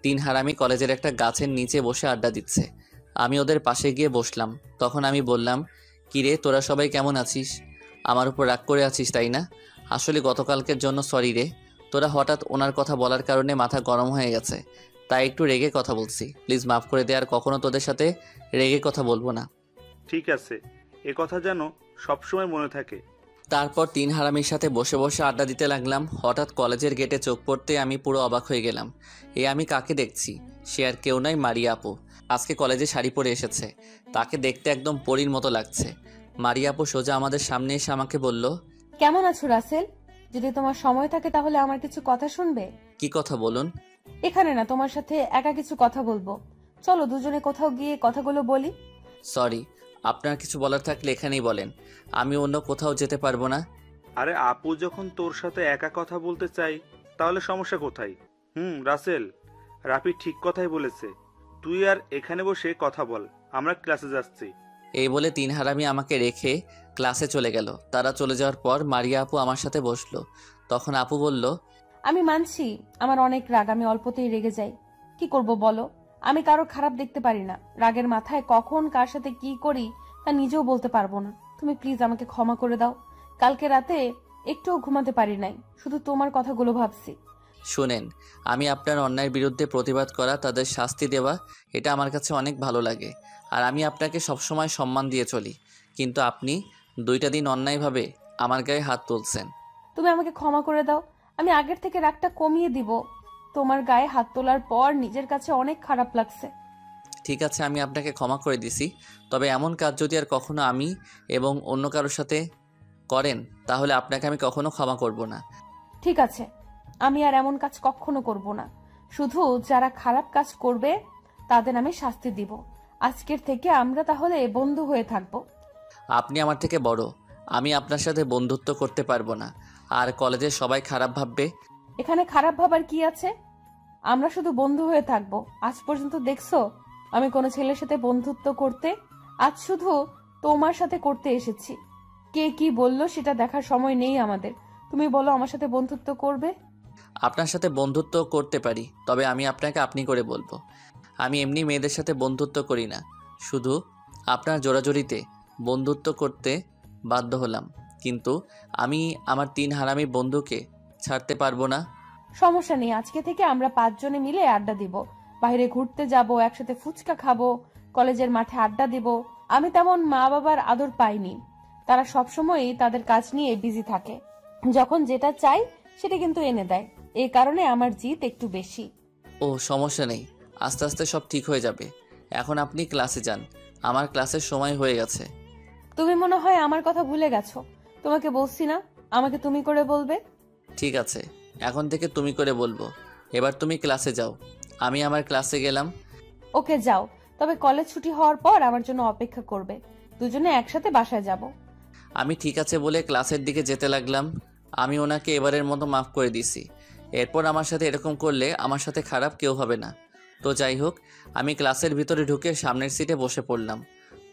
3 হারামি কলেজের একটা গাছের নিচে বসে আড্ডা দিচ্ছে। আমি ওদের পাশে গিয়ে বসলাম। তখন আমি বললাম, কিরে তোরা সবাই কেমন আছিস? আমার উপর রাগ করে আছিস তাই না? আসলে গতকালকের জন্য সরি রে। তোরা হঠাৎ ওনার কথা বলার কারণে মাথা গরম হয়ে গেছে, তাই একটু রেগে কথা বলছি। প্লিজ মাফ করে দে, আর কখনো তোদের সাথে রেগে কথা বলবো না। ঠিক আছে, এ কথা যেন সবসময় মনে থাকে। তারপর 3 হারামির সাথে বসে বসে আড্ডা দিতে লাগলাম। হঠাৎ কলেজের গেটে চোখ পড়তে আমি পুরো অবাক হয়ে গেলাম। আমি কাকে দেখছি? সে আর কেউ নয়, মারিয়া আপু। আজকে কলেজে শাড়ি পরে এসেছে। তাকে দেখতে একদম পরীর মতো লাগছে। মারিয়া আপু সোজা আমাদের সামনে এসে আমাকে বলল, কেমন আছো রাসেল? যদি তোমার সময় থাকে তাহলে আমার কিছু কথা শুনবে। কি কথা বলুন? এখানে না, তোমার সাথে একা কিছু কথা বলবো। চলো দুজনে কোথাও গিয়ে কথাগুলো বলি। সরি, আপনার কিছু বলার থাকলে এখানেই বলেন, আমি অন্য কোথাও যেতে পারবো না। আরে আপু যখন তোর সাথে একা কথা বলতে চাই তাহলে সমস্যা কোথায়? রাসেল, রাফি ঠিক কথাই বলেছে, তুই আর এখানে বসে কথা বল, আমরা ক্লাসে যাচ্ছি। এই বলে 3 হারামি আমাকে রেখে ক্লাসে চলে গেল। তারা চলে যাওয়ার পর মারিয়া আপু আমার সাথে বসলো। তখন আপু বলল, আমি মানছি আমার অনেক রাগ, আমি অল্পতেই রেগে যাই। কি করব বলো? আমি কারো খারাপ দেখতে পারি না। রাগের মাথায় কখন কার সাথে কি করি তা নিজেও বলতে পারবো না। তুমি প্লিজ আমাকে ক্ষমা করে দাও। কালকে রাতে একটুও ঘুমাতে পারি নাই, শুধু তোমার কথাগুলো ভাবছি। শুনেন, আমি আপনার অন্যায়ের বিরুদ্ধে প্রতিবাদ করা, তাদের শাস্তি দেওয়া, এটা আমার কাছে অনেক ভালো লাগে। আর আমি আপনাকে সবসময় সম্মান দিয়ে চলি। কিন্তু আপনি 2টা দিন অন্যায়ভাবে আমার গায়ে হাত তুলছেন। তুমি আমাকে ক্ষমা করে দাও, আমি আগের থেকে রাগটা কমিয়ে দিব। তোমার গায়ে হাত তোলার পর নিজের কাছে অনেক খারাপ লাগছে। ঠিক আছে, আমি আপনাকে ক্ষমা করে দিছি। তবে এমন কাজ যদি আর কখনো আমি এবং অন্য কারোর সাথে করেন তাহলে আপনাকে আমি কখনো ক্ষমা করব না। ঠিক আছে, আমি আর এমন কাজ কখনো করব না। শুধু যারা খারাপ কাজ করবে তাদের আমি শাস্তি দিব। আজকের থেকে আমরা তাহলে বন্ধু হয়ে থাকবো। আপনি আমার থেকে বড়, আমি আপনার সাথে বন্ধুত্ব করতে পারবো না। আর কলেজের সবাই খারাপ ভাববে। এখানে খারাপ ভাবার কি আছে? আমরা শুধু বন্ধু হয়ে থাকবো। আজ পর্যন্ত দেখছো আমি কোনো ছেলের সাথে বন্ধুত্ব করতে? আজ শুধু তোমার সাথে করতে এসেছি। কে কি বললো সেটা দেখার সময় নেই আমাদের। তুমি বলো আমার সাথে বন্ধুত্ব করবে? আপনার সাথে বন্ধুত্ব করতে পারি, তবে আমি আপনাকে আপনি করে বলবো। আমি এমনি মেয়েদের সাথে বন্ধুত্ব করি না, শুধু আপনার জোরাজোরিতে বন্ধুত্ব করতে বাধ্য হলাম। কিন্তু আমি আমার 3 হারামি বন্ধুকে ছাড়তে পারবো না। সমস্যা নেই, আজকে থেকে আমরা 5 জনে মিলে আড্ডা দিব, বাইরে ঘুরতে যাব, একসাথে ফুচকা খাবো, কলেজের মাঠে আড্ডা দিব। আমি তেমন মা বাবার আদর পাইনি, তারা সবসময়ই তাদের কাজ নিয়ে বিজি থাকে। যখন যেটা চাই সেটা কিন্তু এনে দেয়, এই কারণে আমার জিদ একটু বেশি। ও সমস্যা নেই, আস্তে আস্তে সব ঠিক হয়ে যাবে। এখন আপনি ক্লাসে যান, আমার ক্লাসের সময় হয়ে গেছে। তুমি মনে হয় আমার কথা ভুলে গেছো। তোমাকে বলছি না আমাকে তুমি করে বলবে? ঠিক আছে, এখন থেকে তুমি করে বলবো। এবার তুমি ক্লাসে যাও। আমি আমার ক্লাসে গেলাম। ওকে যাও, তবে কলেজ ছুটি হওয়ার পর আমার জন্য অপেক্ষা করবে, দুজনে একসাথে বাসায় যাব। আমি ঠিক আছে বলে ক্লাসের দিকে যেতে লাগলাম। আমি ওনাকে এবারের মতো মাফ করে দিছি। এরপর আমার সাথে এরকম করলে আমার সাথে খারাপ কেউ হবে না। তো যাই হোক, আমি ক্লাসের ভিতরে ঢুকে সামনের সিটে বসে পড়লাম।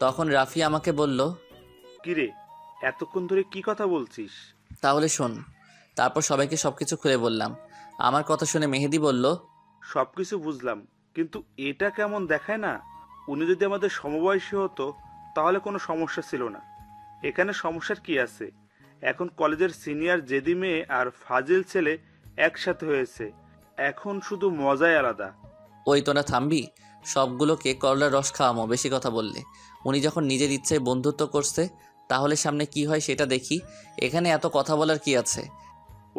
তখন রাফি আমাকে বলল, কিরে, এতক্ষণ ধরে কি কথা বলছিস? তাহলে শোন। তারপর সবাইকে সবকিছু খুলে বললাম। আমার কথা শুনে মেহেদি বলল, সবকিছু বুঝলাম, কিন্তু এটা কেমন দেখায় না? উনি যদি আমাদের সমবয়সী হতো তাহলে কোনো সমস্যা ছিল না। এখানে সমস্যার কি আছে? এখন কলেজের সিনিয়র জেদি মেয়ে আর ফাজিল ছেলে একসাথে হয়েছে, এখন শুধু মজাই আলাদা। ওই তোরা থামবি? সবগুলোকে করলার রস খাওয়ামো বেশি কথা বললে। উনি যখন নিজের ইচ্ছায় বন্ধুত্ব করছে, তাহলে সামনে কি হয় সেটা দেখি। এখানে এত কথা বলার কি আছে?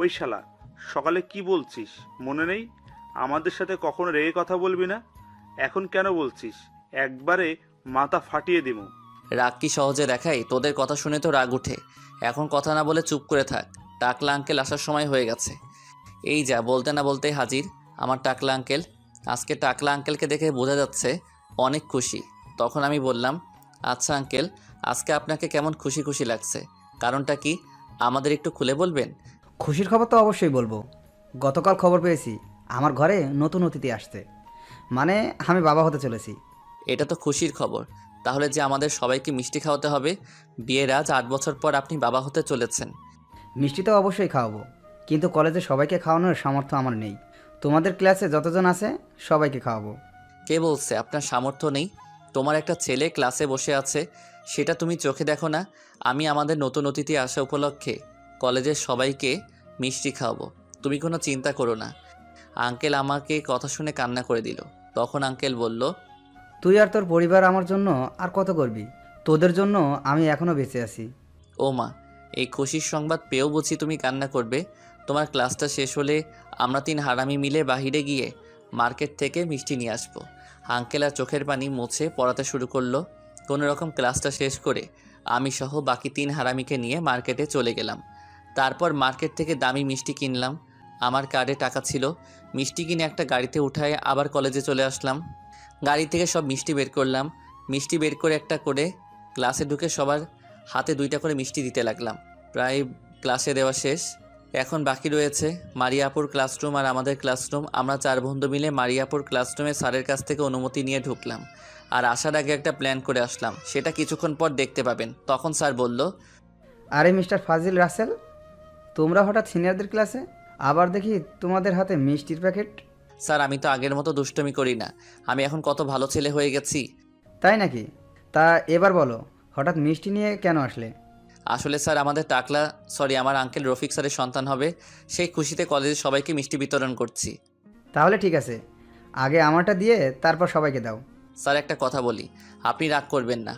ওই শালা, সকালে কি বলছিস মনে নেই? আমাদের সাথে কখনো রেগে কথা বলবি না। এখন কেন বলছিস? একবারে মাথা ফাটিয়ে দিমু। রাগ কি সহজে দেখাই? তোদের কথা শুনে তো রাগ উঠে। এখন কথা না বলে চুপ করে থাক। টাকলা আঙ্কেল আসার সময় হয়ে গেছে। এই যা বলতে না বলতেই হাজির আমার টাকলা আঙ্কেল। আজকে টাকলা আঙ্কেলকে দেখে বোঝা যাচ্ছে অনেক খুশি। তখন আমি বললাম, আচ্ছা আঙ্কেল, আজকে আপনাকে কেমন খুশি খুশি লাগছে? কারণটা কি আমাদের একটু খুলে বলবেন? খুশির খবর তো অবশ্যই বলবো। গতকাল খবর পেয়েছি আমার ঘরে নতুন অতিথি আসছে, মানে আমি বাবা হতে চলেছি। এটা তো খুশির খবর। তাহলে যে আমাদের সবাইকে মিষ্টি খাওয়াতে হবে। বিয়ের আজ 8 বছর পর আপনি বাবা হতে চলেছেন। মিষ্টি তো অবশ্যই খাওয়াবো, কিন্তু কলেজে সবাইকে খাওয়ানোর সামর্থ্য আমার নেই। তোমাদের ক্লাসে যতজন আছে সবাইকে খাওয়াবো। কে বলছে আপনার সামর্থ্য নেই? তোমার একটা ছেলে ক্লাসে বসে আছে, সেটা তুমি চোখে দেখো না? আমি আমাদের নতুন অতিথি আসা উপলক্ষে কলেজের সবাইকে মিষ্টি খাওয়াবো। তুমি কোনো চিন্তা করো না। আঙ্কেল আমাকে কথা শুনে কান্না করে দিল। তখন আঙ্কেল বলল, তুই আর তোর পরিবার আমার জন্য আর কত করবি? তোদের জন্য আমি এখনও বেঁচে আছি। ও মা, এই খুশির সংবাদ পেয়েও বুঝি তুমি কান্না করবে? তোমার ক্লাসটা শেষ হলে আমরা 3 হারামি মিলে বাহিরে গিয়ে মার্কেট থেকে মিষ্টি নিয়ে আসবো। আঙ্কেল আর চোখের পানি মুছে পড়াতে শুরু করলো। কোনো রকম ক্লাসটা শেষ করে আমি সহ বাকি 3 হারামিকে নিয়ে মার্কেটে চলে গেলাম। তারপর মার্কেট থেকে দামি মিষ্টি কিনলাম। আমার কার্ডে টাকা ছিল। মিষ্টি কিনে একটা গাড়িতে উঠায় আবার কলেজে চলে আসলাম। গাড়ি থেকে সব মিষ্টি বের করলাম। মিষ্টি বের করে একটা করে ক্লাসে ঢুকে সবার হাতে 2টা করে মিষ্টি দিতে লাগলাম। প্রায় ক্লাসে দেওয়া শেষ। এখন বাকি রয়েছে মারিয়াপুর ক্লাসরুম আর আমাদের ক্লাসরুম। আমরা 4 বন্ধু মিলে মারিয়াপুর ক্লাসরুমে স্যারের কাছ থেকে অনুমতি নিয়ে ঢুকলাম। আর আসার আগে একটা প্ল্যান করে আসলাম, সেটা কিছুক্ষণ পর দেখতে পাবেন। তখন স্যার বলল, আরে মিস্টার ফাজিল রাসেল, তোমরা হঠাৎ সিনিয়রদের ক্লাসে? আবার দেখি তোমাদের হাতে মিষ্টির প্যাকেট। স্যার আমি তো আগের মতো দুষ্টমি করি না। আমি এখন কত ভালো ছেলে হয়ে গেছি। তাই নাকি? তা এবার বলো, হঠাৎ মিষ্টি নিয়ে কেন আসলে? আসলে স্যার আমার আঙ্কেল রফিক স্যারের সন্তান হবে। সেই খুশিতে কলেজের সবাইকে মিষ্টি বিতরণ করছি। তাহলে ঠিক আছে, আগে আমারটা দিয়ে তারপর সবাইকে দাও। স্যার একটা কথা বলি, আপনি রাগ করবেন না।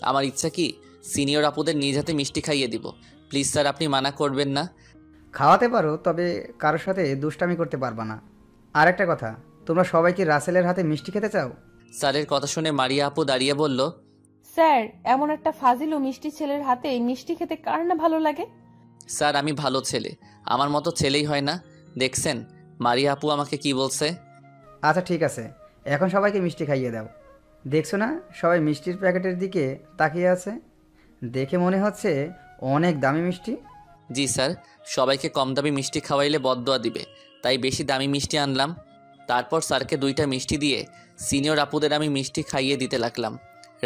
আমার ইচ্ছা কি সিনিয়র আপুদের নিজ হাতে মিষ্টি খাইয়ে দিব। প্লিজ স্যার, আপনি মানা করবেন না। খাওয়াতে পারো, তবে কারোর সাথে দুষ্টামি করতে পারবা না। আর একটা কথা, তোমরা সবাই কি রাসেলের হাতে মিষ্টি খেতে চাও? স্যারের কথা শুনে মারিয়া আপু দাঁড়িয়ে বলল, স্যার, এমন একটা ফাজিল ও মিষ্টি ছেলের হাতে মিষ্টি খেতে কার না ভালো লাগে? স্যার আমি ভালো ছেলে, আমার মতো ছেলেই হয় না। দেখছেন মারিয়া আপু আমাকে কি বলছে? আচ্ছা ঠিক আছে, এখন সবাইকে মিষ্টি খাইয়ে দাও। দেখছো না সবাই মিষ্টির প্যাকেটের দিকে তাকিয়ে আছে? দেখে মনে হচ্ছে অনেক দামি মিষ্টি। জি স্যার, সবাইকে কম দামি মিষ্টি খাওয়াইলে বদদোয়া দিবে, তাই বেশি দামি মিষ্টি আনলাম। তারপর স্যারকে 2টা মিষ্টি দিয়ে সিনিয়র আপুদের আমি মিষ্টি খাইয়ে দিতে লাগলাম।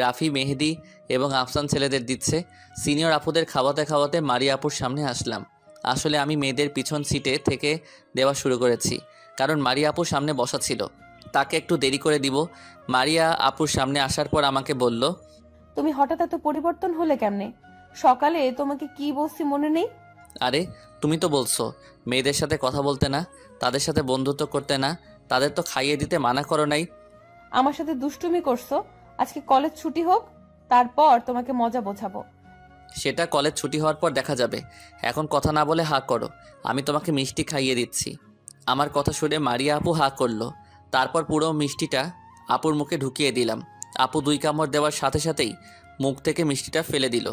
রাফি, মেহেদি এবং আফসান ছেলেদের দিচ্ছে। সিনিয়র আপুদের খাওয়াতে খাওয়াতে মারিয়া আপুর সামনে আসলাম। আসলে আমি মেয়েদের পিছন সিটে থেকে দেওয়া শুরু করেছি, কারণ মারিয়া আপুর সামনে বসা ছিল। তাকে একটু দেরি করে দিব। মারিয়া আপুর সামনে আসার পর আমাকে বলল, তুমি হঠাৎ এত পরিবর্তন হলে কেমনে? সকালে তোমাকে কি বলছি মনে নেই? আরে তুমি তো বলছো মেয়েদের সাথে কথা বলতে না, তাদের সাথে বন্ধুত্ব করতে না, তাদের তো খাইয়ে দিতে মানা করো নাই। আমার সাথে দুষ্টুমি করছো। আজকে কলেজ ছুটি হোক, তারপর তোমাকে মজা বোঝাবো। সেটা কলেজ ছুটি হওয়ার পর দেখা যাবে। এখন কথা না বলে হা করো, আমি তোমাকে মিষ্টি খাইয়ে দিচ্ছি। আমার কথা শুনে মারিয়া আপু হা করলো। তারপর পুরো মিষ্টিটা আপুর মুখে ঢুকিয়ে দিলাম। আপু 2 কামড় দেওয়ার সাথে সাথেই মুখ থেকে মিষ্টিটা ফেলে দিল।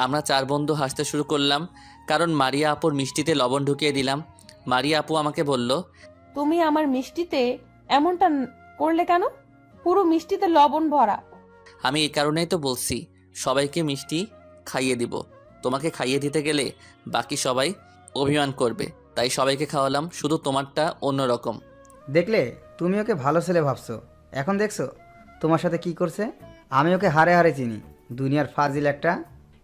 আমরা 4 বন্ধু হাসতে শুরু করলাম, কারণ মারিয়া আপুর মিষ্টিতে লবণ ঢুকিয়ে দিলাম। মারিয়া আপু আমাকে বলল, তুমি আমার মিষ্টিতে এমনটা করলে কেন? পুরো মিষ্টিতে লবণ ভরা। আমি এই কারণেই তো বলছি সবাইকে মিষ্টি খাইয়ে দিব। তোমাকে খাইয়ে দিতে গেলে বাকি সবাই অভিমান করবে, তাই সবাইকে খাওয়ালাম, শুধু তোমারটা অন্যরকম। দেখলে, তুমি ওকে ভালো ছেলে ভাবছো, এখন দেখছো তোমার সাথে কি করছে। আমি ওকে হারে হারে চিনি, দুনিয়ার ফাজিল একটা।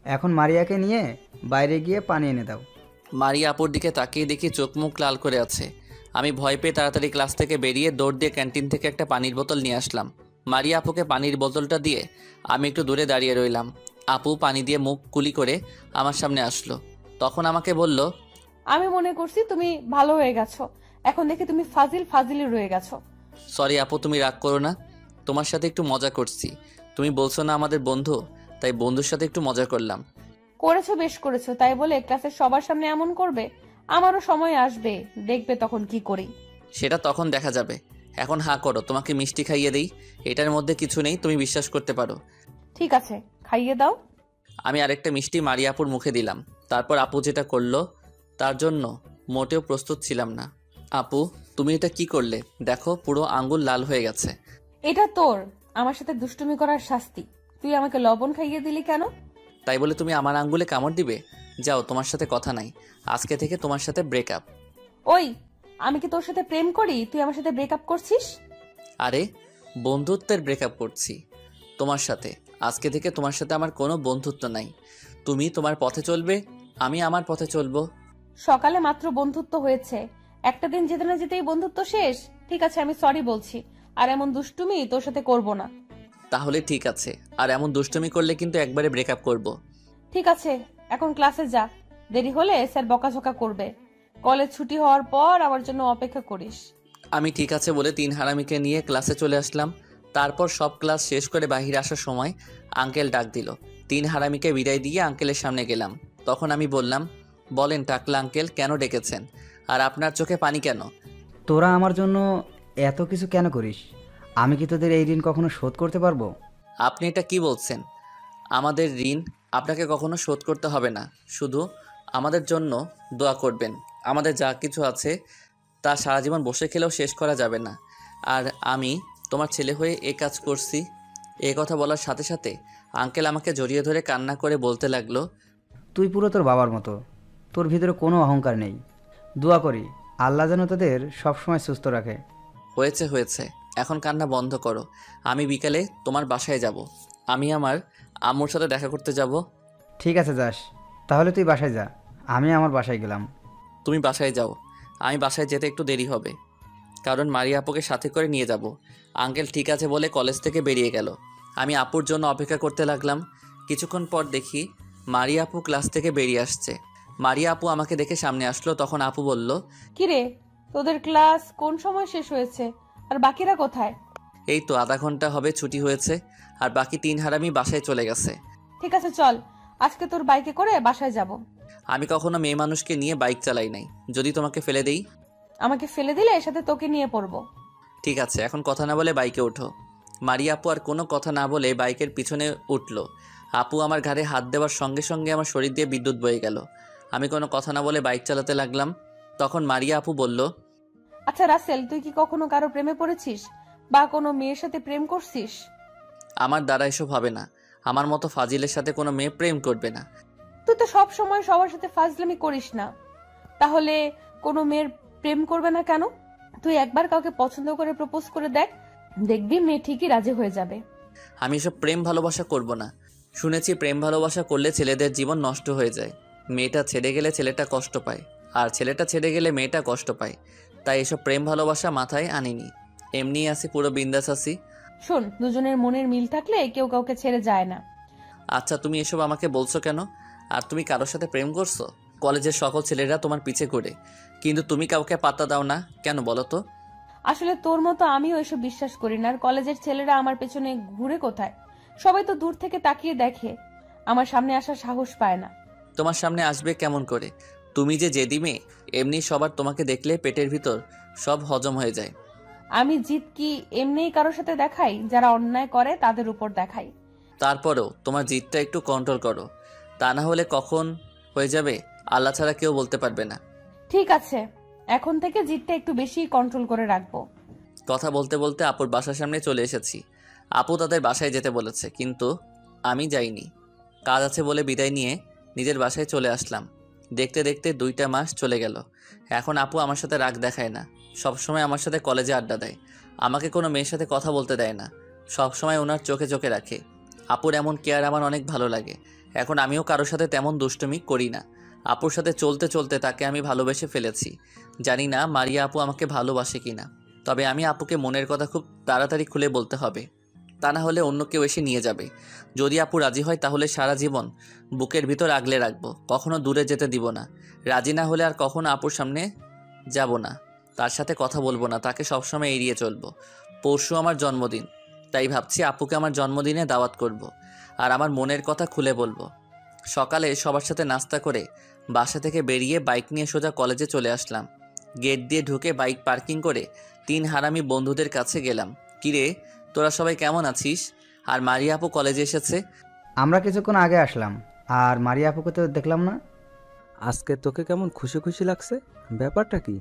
এখন মারিয়াকে নিয়ে বাইরে গিয়ে পানি এনে দাও। মারিয়া আপুর দিকে তাকিয়ে দেখি চোখ মুখ লাল করে আছে। আমি ভয় পেয়ে তাড়াতাড়ি ক্লাস থেকে বেরিয়ে দৌড় দিয়ে ক্যান্টিন থেকে একটা পানির বোতল নিয়ে আসলাম। মারিয়া আপুকে পানির বোতলটা দিয়ে আমি একটু দূরে দাঁড়িয়ে রইলাম। আপু পানি দিয়ে মুখ কুলি করে আমার সামনে আসলো। তখন আমাকে বলল, আমি মনে করছি তুমি ভালো হয়ে গেছো, এখন দেখি তুমি ফাজিলই রয়ে গেছো। সরি আপু, তুমি রাগ করো না, তোমার সাথে একটু মজা করছি। তুমি বলছো না আমাদের বন্ধু, তাই বন্ধুর সাথে একটু মজা করলাম। করেছো, বেশ করেছো। তাই বলে ক্লাসের সবার সামনে এমন করবে? আমারও সময় আসবে, দেখবে তখন কি করি। সেটা তখন দেখা যাবে। এখন হাঁ করো, তোমাকে মিষ্টি খাইয়ে দেই। এটার মধ্যে কিছু নেই, তুমি বিশ্বাস করতে পারো। ঠিক আছে, খাইয়ে দাও। আমি আরেকটা মিষ্টি মারিয়া আপুর মুখে দিলাম। তারপর আপু যেটা করলো তার জন্য মোটেও প্রস্তুত ছিলাম না। আপু, তুমি এটা কি করলে? দেখো, পুরো আঙ্গুল লাল হয়ে গেছে। এটা তোর আমার সাথে দুষ্টুমি করার শাস্তি। তুই আমাকে লবণ খাইয়ে দিলি কেন? তাই বলে তুমি আমার আঙ্গুলে কামড় দিবে? যাও, তোমার সাথে কথা নাই। আজকে থেকে তোমার সাথে ব্রেকআপ। ওই, আমি কি তোর সাথে প্রেম করি তুই আমার সাথে ব্রেকআপ করছিস? আরে, বন্ধুত্বের ব্রেকআপ করছি তোমার সাথে। আজকে থেকে তোমার সাথে আমার কোনো বন্ধুত্ব নাই। তুমি তোমার পথে চলবে, আমি আমার পথে চলবো। সকালে মাত্র বন্ধুত্ব হয়েছে, একটা দিন যেতে না যেতেই বন্ধুত্ব শেষ। ঠিক আছে, আমি সরি বলছি, আর এমন দুষ্টুমি তোর সাথে করব না। তাহলে ঠিক আছে, আর এমন দুষ্টুমি করলে কিন্তু একবারে ব্রেকআপ করব। ঠিক আছে, এখন ক্লাসে যা, দেরি হলে স্যার বকাঝকা করবে। কলেজ ছুটি হওয়ার পর আমার জন্য অপেক্ষা করিস। আমি ঠিক আছে বলে তিন হারামিকে নিয়ে ক্লাসে চলে আসলাম। তারপর সব ক্লাস শেষ করে বাইরে আসার সময় আঙ্কেল ডাক দিল। তিন হারামিকে বিদায় দিয়ে আঙ্কেলের সামনে গেলাম। তখন আমি বললাম, বলেন টাকলা আঙ্কেল, কেন ডেকেছেন? আর আপনার চোখে পানি কেন? তোরা আমার জন্য এত কিছু কেন করিস? আমি কি তোদের এই ঋণ কখনো শোধ করতে পারবো? আপনি এটা কি বলছেন? আমাদের ঋণ আপনাকে কখনো শোধ করতে হবে না। শুধু আমাদের জন্য দোয়া করবেন। আমাদের যা কিছু আছে তা সারা জীবন বসে খেলেও শেষ করা যাবে না। আর আমি তোমার ছেলে হয়ে এই কাজ করছি। এই কথা বলার সাথে সাথে আঙ্কেল আমাকে জড়িয়ে ধরে কান্না করে বলতে লাগলো, তুই পুরো তোর বাবার মতো, তোর ভিতরে কোনো অহংকার নেই। দোয়া করি আল্লাহ যেন তোদের সবসময় সুস্থ রাখে। হয়েছে হয়েছে, এখন কান্না বন্ধ করো। আমি বিকালে তোমার বাসায় যাব। আমি আমার আম্মুর সাথে দেখা করতে যাব। ঠিক আছে যাস, তাহলে তুই বাসায় যা, আমি আমার বাসায় গেলাম। তুমি বাসায় যাও, আমি বাসায় যেতে একটু দেরি হবে, কারণ মারিয়া আপুকে সাথে করে নিয়ে যাব। আঙ্কেল ঠিক আছে বলে কলেজ থেকে বেরিয়ে গেল। আমি আপুর জন্য অপেক্ষা করতে লাগলাম। কিছুক্ষণ পর দেখি মারিয়া আপু ক্লাস থেকে বেরিয়ে আসছে। মারিয়া আপু আমাকে দেখে সামনে আসলো। তখন আপু বলল, কিরে, তোদের ক্লাস কোন সময় শেষ হয়েছে আর বাকিরা কোথায়? এই তো আধা ঘন্টা হবে ছুটি হয়েছে, আর বাকি তিন হারামি বাসায় চলে গেছে। ঠিক আছে চল, আজকে তোর বাইকে করে বাসায় যাব। আমি কখনো মেয়ে মানুষকে নিয়ে বাইক চালাই নাই। যদি তোমাকে ফেলে দেই? আমাকে ফেলে দিলে সাথে তোকে নিয়ে পড়বো। ঠিক আছে, এখন কথা না বলে বাইকে ওঠো। মারিয়া আপু আর কোনো কথা না বলে বাইকের পিছনে উঠল। আপু আমার ঘাড়ে হাত দেওয়ার সঙ্গে সঙ্গে আমার শরীর দিয়ে বিদ্যুৎ বয়ে গেল। আমি কোনো কথা না বলে বাইক চালাতে লাগলাম। তখন মারিয়া আপু বলল, আচ্ছা রাসেল, তুই কি কখনো কারো প্রেমে পড়েছিস বা কোনো মেয়ের সাথে প্রেম করছিস? আমার দ্বারা এসব হবে না। আমার মতো ফাজিলের সাথে কোনো মেয়ে প্রেম করবে না। তুই তো সব সময় সবার সাথে ফাজলামি করিস না, তাহলে কোনো মেয়ের প্রেম করবে না কেন? তুই একবার কাউকে পছন্দ করে প্রপোজ করে দেখ, দেখবি মেয়ে ঠিকই রাজি হয়ে যাবে। আমি এসব প্রেম ভালোবাসা করব না। শুনেছি প্রেম ভালোবাসা করলে ছেলেদের জীবন নষ্ট হয়ে যায়। মেয়েটা ছেড়ে গেলে ছেলেটা কষ্ট পায়, আর ছেলেটা ছেড়ে গেলে মেয়েটা কষ্ট পায়। তাই এসব প্রেম ভালোবাসা মাথায় আনিনি। এমনি আছি, পুরো বিন্দাস আছি। শোন, দুজনের মনের মিল থাকলে কেউ কাউকে ছেড়ে যায় না। আচ্ছা, তুমি এসব আমাকে বলছো কেন? আর তুমি কারোর সাথে প্রেম করছো? কলেজের সকল ছেলেরা তোমার পিছে ঘুরে, কিন্তু তুমি কাউকে পাত্তা দাও না কেন বলো তো? আসলে তোর মতো আমিও এসব বিশ্বাস করি না। আর কলেজের ছেলেরা আমার পেছনে ঘুরে কোথায়? সবাই তো দূর থেকে তাকিয়ে দেখে, আমার সামনে আসার সাহস পায় না। তোমার সামনে আসবে কেমন করে? তুমি যে জেদি মেয়ে, এমনি সবার তোমাকে দেখলে পেটের ভিতর সব হজম হয়ে যায়। আমি জিত কি এমনিই কারোর সাথে দেখাই? যারা অন্যায় করে তাদের উপর দেখাই। তারপরেও তোমার জিদটা একটু কন্ট্রোল করো, তা না হলে কখন হয়ে যাবে আল্লাহ ছাড়া কেউ বলতে পারবে না। ঠিক আছে, এখন থেকে জিতটা একটু বেশি কন্ট্রোল করে রাখবো। কথা বলতে বলতে আপুর বাসার সামনে চলে এসেছি। আপু তাদের বাসায় যেতে বলেছে, কিন্তু আমি যাইনি। কাজ আছে বলে বিদায় নিয়ে নিজের বাসায় চলে আসলাম। দেখতে দেখতে 2টা মাস চলে গেল। এখন আপু আমার সাথে রাগ দেখায় না। সবসময় আমার সাথে কলেজে আড্ডা দেয়। আমাকে কোনো মেয়ের সাথে কথা বলতে দেয় না। সবসময় ওনার চোখে চোখে রাখে। আপুর এমন কেয়ার আমার অনেক ভালো লাগে। এখন আমিও কারোর সাথে তেমন দুষ্টুমি করি না। আপুর সাথে চলতে চলতে তাকে আমি ভালোবেসে ফেলেছি। জানি না মারিয়া আপু আমাকে ভালোবাসে কিনা, তবে আমি আপুকে মনের কথা খুব তাড়াতাড়ি খুলে বলতে হবে, তা না হলে অন্য কেউ এসে নিয়ে যাবে। যদি আপু রাজি হয় তাহলে সারা জীবন বুকের ভিতর আগলে রাখবো, কখনো দূরে যেতে দিব না। রাজি না হলে আর কখনো আপুর সামনে যাব না, তার সাথে কথা বলবো না, তাকে সবসময় এড়িয়ে চলবো। পরশু আমার জন্মদিন, তাই ভাবছি আপুকে আমার জন্মদিনে দাওয়াত করব, আর আমার মনের কথা খুলে বলবো। সকালে সবার সাথে নাস্তা করে বাসা থেকে বেরিয়ে বাইক নিয়ে সোজা কলেজে চলে আসলাম। গেট দিয়ে ঢুকে বাইক পার্কিং করে 3 হারামি বন্ধুদের কাছে গেলাম। কিরে, তোরা সবাই কেমন আছিস? আর মারিয়া আপু কলেজে এসেছে? আমরা কিছুক্ষণ আগে আসলাম, আর মারিয়া আপুকে তো দেখলাম না। আজকে তোকে কেমন খুশি খুশি লাগছে, ব্যাপারটা কি?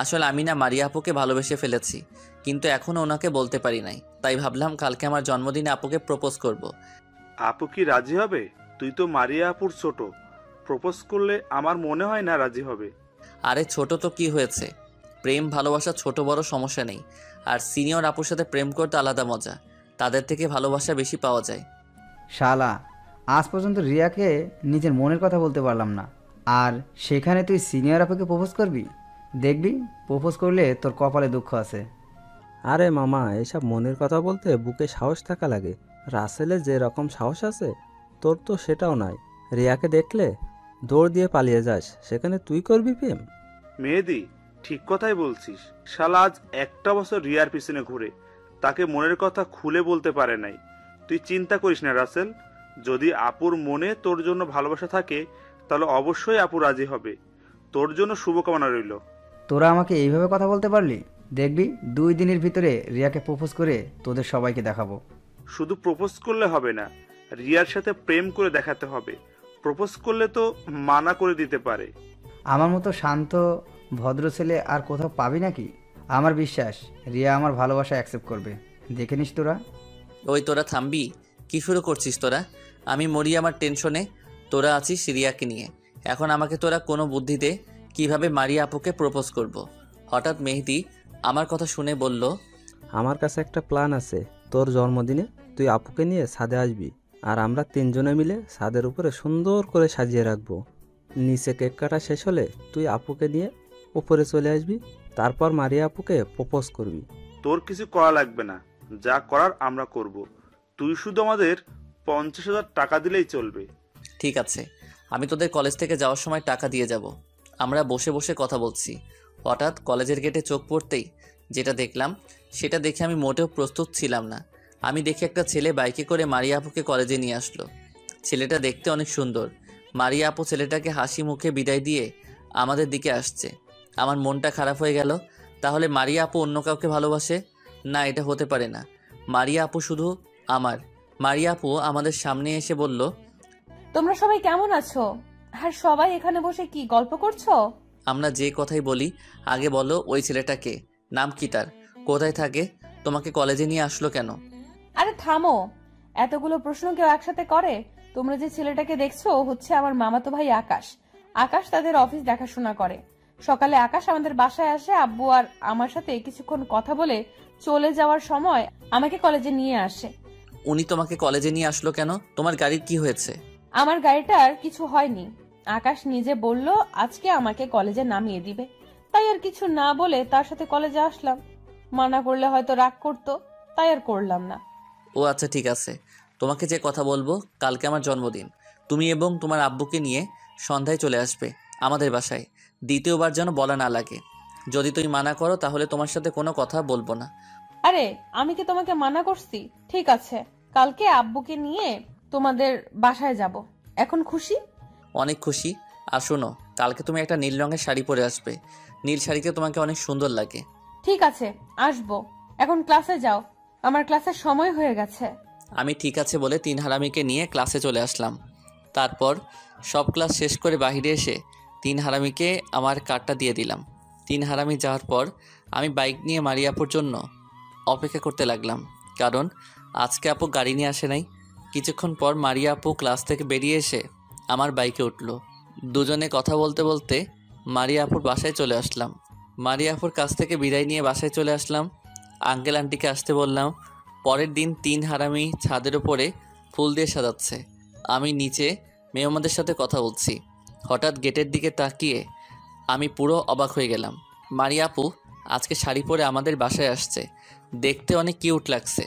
আসলে আমি না মারিয়া আপুকে ভালোবেসে ফেলেছি, কিন্তু এখনও ওনাকে বলতে পারি নাই। তাই ভাবলাম কালকে আমার জন্মদিনে আপুকে প্রপোজ করব। আপু কি রাজি হবে? তুই তো মারিয়া আপুর ছোট, প্রপোজ করলে আমার মনে হয় না রাজি হবে। আরে ছোট তো কি হয়েছে, প্রেম ভালোবাসা ছোট বড় সমস্যা নেই। আর সিনিয়র আপুর সাথে প্রেম করতে আলাদা মজা, তাদের থেকে ভালোবাসা বেশি পাওয়া যায়। শালা, আজ পর্যন্ত রিয়াকে নিজের মনের কথা বলতে পারলাম না, আর সেখানে তুই সিনিয়র আপুকে প্রপোজ করবি? দেখবি, প্রপোজ করলে তোর কপালে দুঃখ আছে। আরে মামা, এসব মনের কথা বলতে বুকে সাহস থাকা লাগে। রাসেলের যে রকম সাহস আছে তোর তো সেটাও নাই। রিয়াকে দেখলে দৌড় দিয়ে পালিয়ে যাস, সেখানে তুই করবি প্রেম? মেহেদি, ঠিক কথাই বলছিস। শালা আজ একটা বছর রিয়ার পিছনে ঘুরে তাকে মনের কথা খুলে বলতে পারে নাই। তুই চিন্তা করিস না রাসেল, যদি আপুর মনে তোর জন্য ভালোবাসা থাকে তাহলে অবশ্যই আপু রাজি হবে। তোর জন্য শুভকামনা রইল। তোরা আমাকে এইভাবে কথা বলতে পারলি? দেখবি 2 দিনের ভিতরে রিয়াকে প্রপোজ করে তোদের সবাইকে দেখাবো। শুধু প্রপোজ করলে হবে না, রিয়ার সাথে প্রেম করে দেখাতে হবে। প্রপোজ করলে তো মানা করে দিতে পারে। আমার মতো শান্ত ভদ্র ছেলে আর কোথাও পাবি নাকি? আমার বিশ্বাস রিয়া আমার ভালোবাসা অ্যাকসেপ্ট করবে, দেখে নিস তোরা। ওই তোরা থামবি? কি শুরু করছিস তোরা? আমি মরি আমার টেনশনে, তোরা আছিস রিয়াকে নিয়ে। এখন আমাকে তোরা কোনো বুদ্ধি দে, কিভাবে মারিয়া আপুকে প্রপোজ করব। হঠাৎ মেহেদি আমার কথা শুনে বলল, আমার কাছে একটা প্ল্যান আছে। তোর জন্মদিনে তুই আপুকে নিয়ে ছাদে আসবি, আর আমরা 3 জনে মিলে ছাদের উপরে সুন্দর করে সাজিয়ে রাখবো। নিচে কেক কাটা শেষ হলে তুই আপুকে নিয়ে উপরে চলে আসবি, তারপর মারিয়া আপুকে প্রপোজ করবি। তোর কিছু করা লাগবে না, যা করার আমরা করব। তুই শুধু আমাদের 50,000 টাকা দিলেই চলবে। ঠিক আছে, আমি তোদের কলেজ থেকে যাওয়ার সময় টাকা দিয়ে যাব। আমরা বসে বসে কথা বলছি, হঠাৎ কলেজের গেটে চোখ পড়তেই যেটা দেখলাম সেটা দেখে আমি মোটেও প্রস্তুত ছিলাম না। আমি দেখি একটা ছেলে বাইকে করে মারিয়া আপুকে কলেজে নিয়ে আসলো। ছেলেটা দেখতে অনেক সুন্দর। মারিয়া আপু ছেলেটাকে হাসি মুখে বিদায় দিয়ে আমাদের দিকে আসছে। আমার মনটা খারাপ হয়ে গেল। তাহলে মারিয়া আপু অন্য কাউকে ভালোবাসে? না, এটা হতে পারে না। মারিয়া আপু শুধু আমার। মারিয়া আপু আমাদের সামনে এসে বলল, তোমরা সবাই কেমন আছো? আর সবাই এখানে বসে কি গল্প করছো? আমরা যে কথাই বলি আগে বলো ওই ছেলেটাকে, নাম কি তার, কোথায় থাকে, তোমাকে কলেজে নিয়ে আসলো কেন? আরে থামো, এতগুলো প্রশ্ন কেউ একসাথে করে? তোমরা যে ছেলেটাকে দেখছো ও হচ্ছে আমার মামাতো ভাই আকাশ। আকাশ তাদের অফিস দেখাশোনা করে। সকালে আকাশ আমাদের বাসায় আসে, আব্বু আর আমার সাথে কিছুক্ষণ কথা বলে চলে যাওয়ার সময় আমাকে কলেজে নিয়ে আসে। উনি তোমাকে কলেজে নিয়ে আসলো কেন? তোমার গাড়ির কি হয়েছে? আমার গাড়িটার কিছু হয়নি, আকাশ নিজে বলল আজকে আমাকে কলেজে নামিয়ে দিবে, তাই আর কিছু না বলে তার সাথে কলেজে আসলাম। মানা করলে হয়তো রাগ করতো, তাই আর করলাম না। ও আচ্ছা, ঠিক আছে। তোমাকে যে কথা বলবো, কালকে আমার জন্মদিন। তুমি এবং তোমার আব্বুকে নিয়ে সন্ধ্যায় চলে আসবে আমাদের বাসায়। দ্বিতীয়বার যেন বলা না লাগে। যদি তুমি মানা করো তাহলে তোমার সাথে কোনো কথা বলবো না। আরে আমি কি তোমাকে মানা করছি? ঠিক আছে, কালকে আব্বুকে নিয়ে তোমাদের বাসায় যাব। এখন খুশি? অনেক খুশি। আর শোনো, কালকে তুমি একটা নীল রঙের শাড়ি পরে আসবে। নীল শাড়িতে তোমাকে অনেক সুন্দর লাগে। ঠিক আছে, আসবো। এখন ক্লাসে যাও, আমার ক্লাসের সময় হয়ে গেছে। আমি ঠিক আছে বলে 3 হারামিকে নিয়ে ক্লাসে চলে আসলাম। তারপর সব ক্লাস শেষ করে বাইরে এসে 3 হারামিকে আমার কার্ডটা দিয়ে দিলাম। 3 হারামি যাওয়ার পর আমি বাইক নিয়ে মারিয়া আপুর জন্য অপেক্ষা করতে লাগলাম, কারণ আজকে আপু গাড়ি নিয়ে আসে নাই। কিছুক্ষণ পর মারিয়া আপু ক্লাস থেকে বেরিয়ে এসে আমার বাইকে উঠলো। দুজনে কথা বলতে বলতে মারিয়া আপুর বাসায় চলে আসলাম। মারিয়া আপুর কাছ থেকে বিদায় নিয়ে বাসায় চলে আসলাম। আঙ্কেল আন্টিকে আসতে বললাম। পরের দিন 3 হারামি ছাদের উপরে ফুল দিয়ে সাজাচ্ছে। আমি নিচে মেহমানদের সাথে কথা বলছি। হঠাৎ গেটের দিকে তাকিয়ে আমি পুরো অবাক হয়ে গেলাম। মারিয়া আপু আজকে শাড়ি পরে আমাদের বাসায় আসছে। দেখতে অনেক কিউট লাগছে,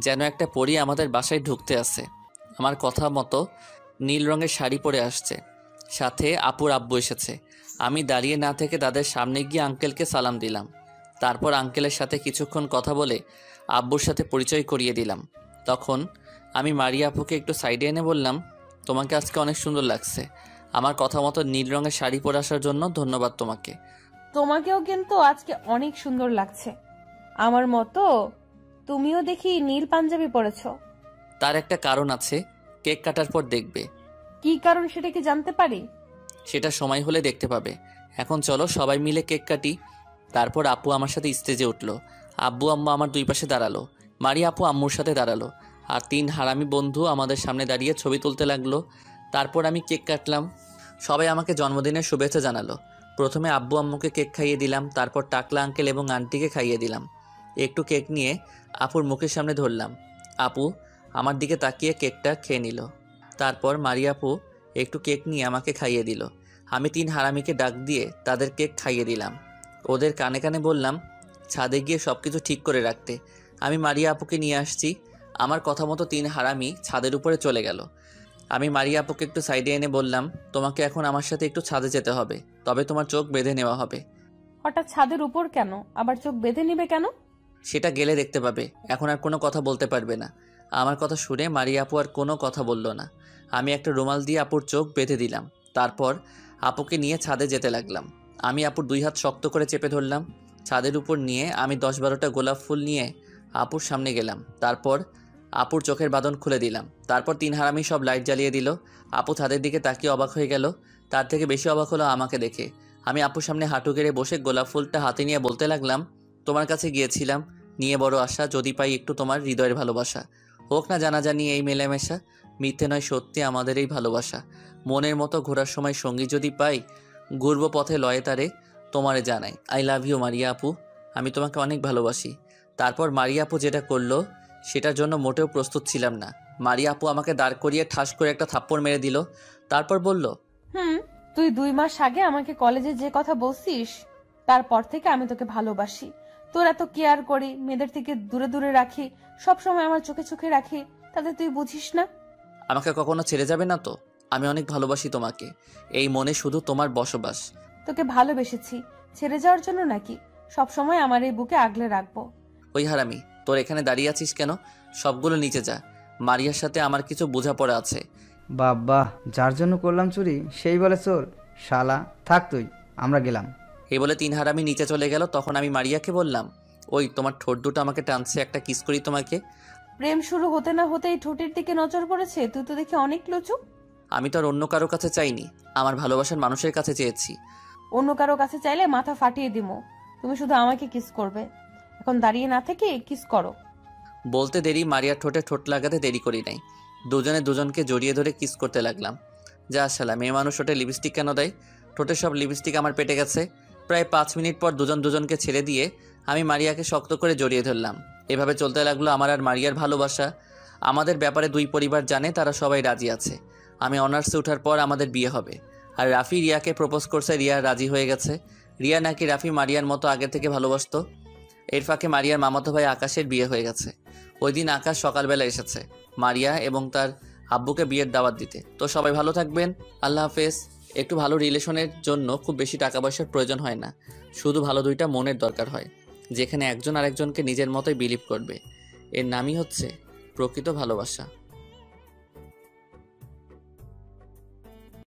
যেন একটা পরী আমাদের বাসায় ঢুকতে আসে। আমার কথা মতো নীল রঙের শাড়ি পরে আসছে, সাথে আপুর আব্বু এসেছে। আমি দাঁড়িয়ে না থেকে তাদের সামনে গিয়ে আঙ্কেলকে সালাম দিলাম। তারপর আঙ্কেলের সাথে কিছুক্ষণ কথা বলে আব্বুর সাথে পরিচয় করিয়ে দিলাম। তখন আমি মারিয়া আপুকে একটু সাইডে এনে বললাম, তোমাকে আজকে অনেক সুন্দর লাগছে। আমার কথা মতো নীল রঙের শাড়ি পরে আসার জন্য ধন্যবাদ তোমাকে। তোমাকেও কিন্তু আজকে অনেক সুন্দর লাগছে। আমার মতো তুমিও দেখি নীল পাঞ্জাবি পরেছো। তার একটা কারণ আছে, কেক কাটার পর দেখবে। কি কারণ সেটা কি জানতে পারি? সেটা সময় হলে দেখতে পাবে। এখন চলো সবাই মিলে কেক কাটি। তারপর আপু আমার সাথে স্টেজে উঠলো। আব্বু আম্মু আমার দুই পাশে দাঁড়ালো। মারিয়া আপু আম্মুর সাথে দাঁড়ালো। আর 3 হারামি বন্ধু আমাদের সামনে দাঁড়িয়ে ছবি তুলতে লাগলো। তারপর আমি কেক কাটলাম। সবাই আমাকে জন্মদিনের শুভেচ্ছা জানালো। প্রথমে আব্বু আম্মুকে কেক খাইয়ে দিলাম, তারপর টাকলা আঙ্কেল এবং আন্টিকে খাইয়ে দিলাম। একটু কেক নিয়ে আপুর মুখের সামনে ধরলাম। আপু আমার দিকে তাকিয়ে কেকটা খেয়ে নিল। তারপর মারিয়া আপু একটু কেক নিয়ে আমাকে খাইয়ে দিল। আমি 3 হারামিকে ডাক দিয়ে তাদের কেক খাইয়ে দিলাম। ওদের কানে কানে বললাম ছাদে গিয়ে সব কিছু ঠিক করে রাখতে। আমি মারিয়া আপুকে নিয়ে আসছি। আমার কথা মতো 3 হারামি ছাদের উপরে চলে গেল। আমি মারিয়া আপুকে একটু সাইডে এনে বললাম, তোমাকে এখন আমার সাথে একটু ছাদে যেতে হবে, তবে তোমার চোখ বেঁধে নেওয়া হবে। হঠাৎ ছাদের উপর কেন? আবার চোখ বেঁধে নিবে কেন? সেটা গেলে দেখতে পাবে। এখন আর কোনো কথা বলতে পারবে না। আমার কথা শুনে মারিয়া আপু আর কোনো কথা বলল না। আমি একটা রুমাল দিয়ে আপুর চোখ বেঁধে দিলাম। তারপর আপুকে নিয়ে ছাদে যেতে লাগলাম। আমি আপুর 2 হাত শক্ত করে চেপে ধরলাম। ছাদের উপর নিয়ে আমি 10-12টা গোলাপ ফুল নিয়ে আপুর সামনে গেলাম। তারপর আপুর চোখের বাঁধন খুলে দিলাম। তারপর 3 হারামি সব লাইট জ্বালিয়ে দিল। আপু ছাদের দিকে তাকিয়ে অবাক হয়ে গেল। তার থেকে বেশি অবাক হলো আমাকে দেখে। আমি আপুর সামনে হাঁটু গেড়ে বসে গোলাপ ফুলটা হাতে নিয়ে বলতে লাগলাম, তোমার কাছে গিয়েছিলাম নিয়ে বড় আশা, যদি পাই একটু তোমার হৃদয়ের ভালোবাসা। হোক না জানাজানি এই মেলামেশা, মিথ্যে নয় সত্যি আমাদের এই ভালোবাসা। মনের মতো ঘোরার সময় সঙ্গী যদি পাই, ঘুরবো পথে লয়ে তারে, তোমারে জানাই আই লাভ ইউ মারিয়া আপু, আমি তোমাকে অনেক ভালোবাসি। তারপর মারিয়া আপু যেটা করলো সেটার জন্য মোটেও প্রস্তুত ছিলাম না। মারিয়া আপু আমাকে দাঁড় করিয়ে ঠাস করে একটা থাপ্পড় মেরে দিল। তারপর বলল, তুই 2 মাস আগে আমাকে কলেজে যে কথা বলছিস, তারপর থেকে আমি তোকে ভালোবাসি। তোর এত কেয়ার করি, মেয়েদের থেকে দূরে দূরে রাখি, সব সময় আমার চোখে চোখে রাখি, তাতে তুই বুঝিস না? আমাকে কখনো ছেড়ে যাবে না তো? আমি অনেক ভালোবাসি তোমাকে, এই মনে শুধু তোমার বসবাস। তোকে ভালোবেসেছি, ছেড়ে যাওয়ার জন্য নাকি? সব সময় আমার এই বুকে আগলে রাখবো। ওই হারামি, তোর এখানে দাঁড়িয়ে আছিস কেন? সবগুলো নিচে যা। মারিয়ার সাথে আমার কিছু বোঝাপড়া আছে। বাবা, যার জন্য করলাম চুরি সেই বলে চোর। শালা থাক তুই, আমরা গেলাম। এই বলে 3 হারামি নিচে চলে গেল। তখন আমি মারিয়াকে বললাম, ওই তোমার ঠোঁট দুটো আমাকে টানছে, একটা কিস করি তোমাকে। প্রেম শুরু হতে না হতেই ঠোঁটের দিকে নজর পড়েছে? তুই তো দেখি অনেক লুচু। আমি তো আর অন্য কারো কাছে চাইনি, আমার ভালোবাসার মানুষের কাছে চেয়েছি। অন্য কারো কাছে চাইলে মাথা ফাটিয়ে দিমো। তুমি শুধু আমাকে কিস করবে। এখন দাঁড়িয়ে না থেকে কিস করো। বলতে দেরি মারিয়ার ঠোঁটে ঠোঁট লাগাতে দেরি করি নাই। দুজনে দুজনকে জড়িয়ে ধরে কিস করতে লাগলাম। যা শালা, মেয়ে মানুষ ঠোঁটে লিপস্টিক কেন দেয়? ঠোঁটের সব লিপস্টিক আমার পেটে গেছে। প্রায় 5 মিনিট পর দুজন দুজনকে ছেড়ে দিয়ে আমি মারিয়াকে শক্ত করে জড়িয়ে ধরলাম। এভাবে চলতে লাগলো আমার আর মারিয়ার ভালোবাসা। আমাদের ব্যাপারে 2 পরিবার জানে, তারা সবাই রাজি আছে। আমি অনার্সে ওঠার পর আমাদের বিয়ে হবে। আর রাফি রিয়াকে প্রপোজ করছে, রিয়া রাজি হয়ে গেছে। রিয়া নাকি রাফি মারিয়ার মতো আগে থেকে ভালোবাসতো। এর ফাঁকে মারিয়ার মামাতো ভাই আকাশের বিয়ে হয়ে গেছে। ওই দিন আকাশ সকালবেলা এসেছে মারিয়া এবং তার আব্বুকে বিয়ের দাওয়াত দিতে। তো সবাই ভালো থাকবেন, আল্লাহ হাফেজ। একটু ভালো রিলেশনের জন্য খুব বেশি টাকা পয়সার প্রয়োজন হয় না, শুধু ভালো 2টা মনের দরকার হয়, যেখানে একজন আরেকজনকে নিজের মতোই বিলিভ করবে। এর নামই হচ্ছে প্রকৃত ভালোবাসা।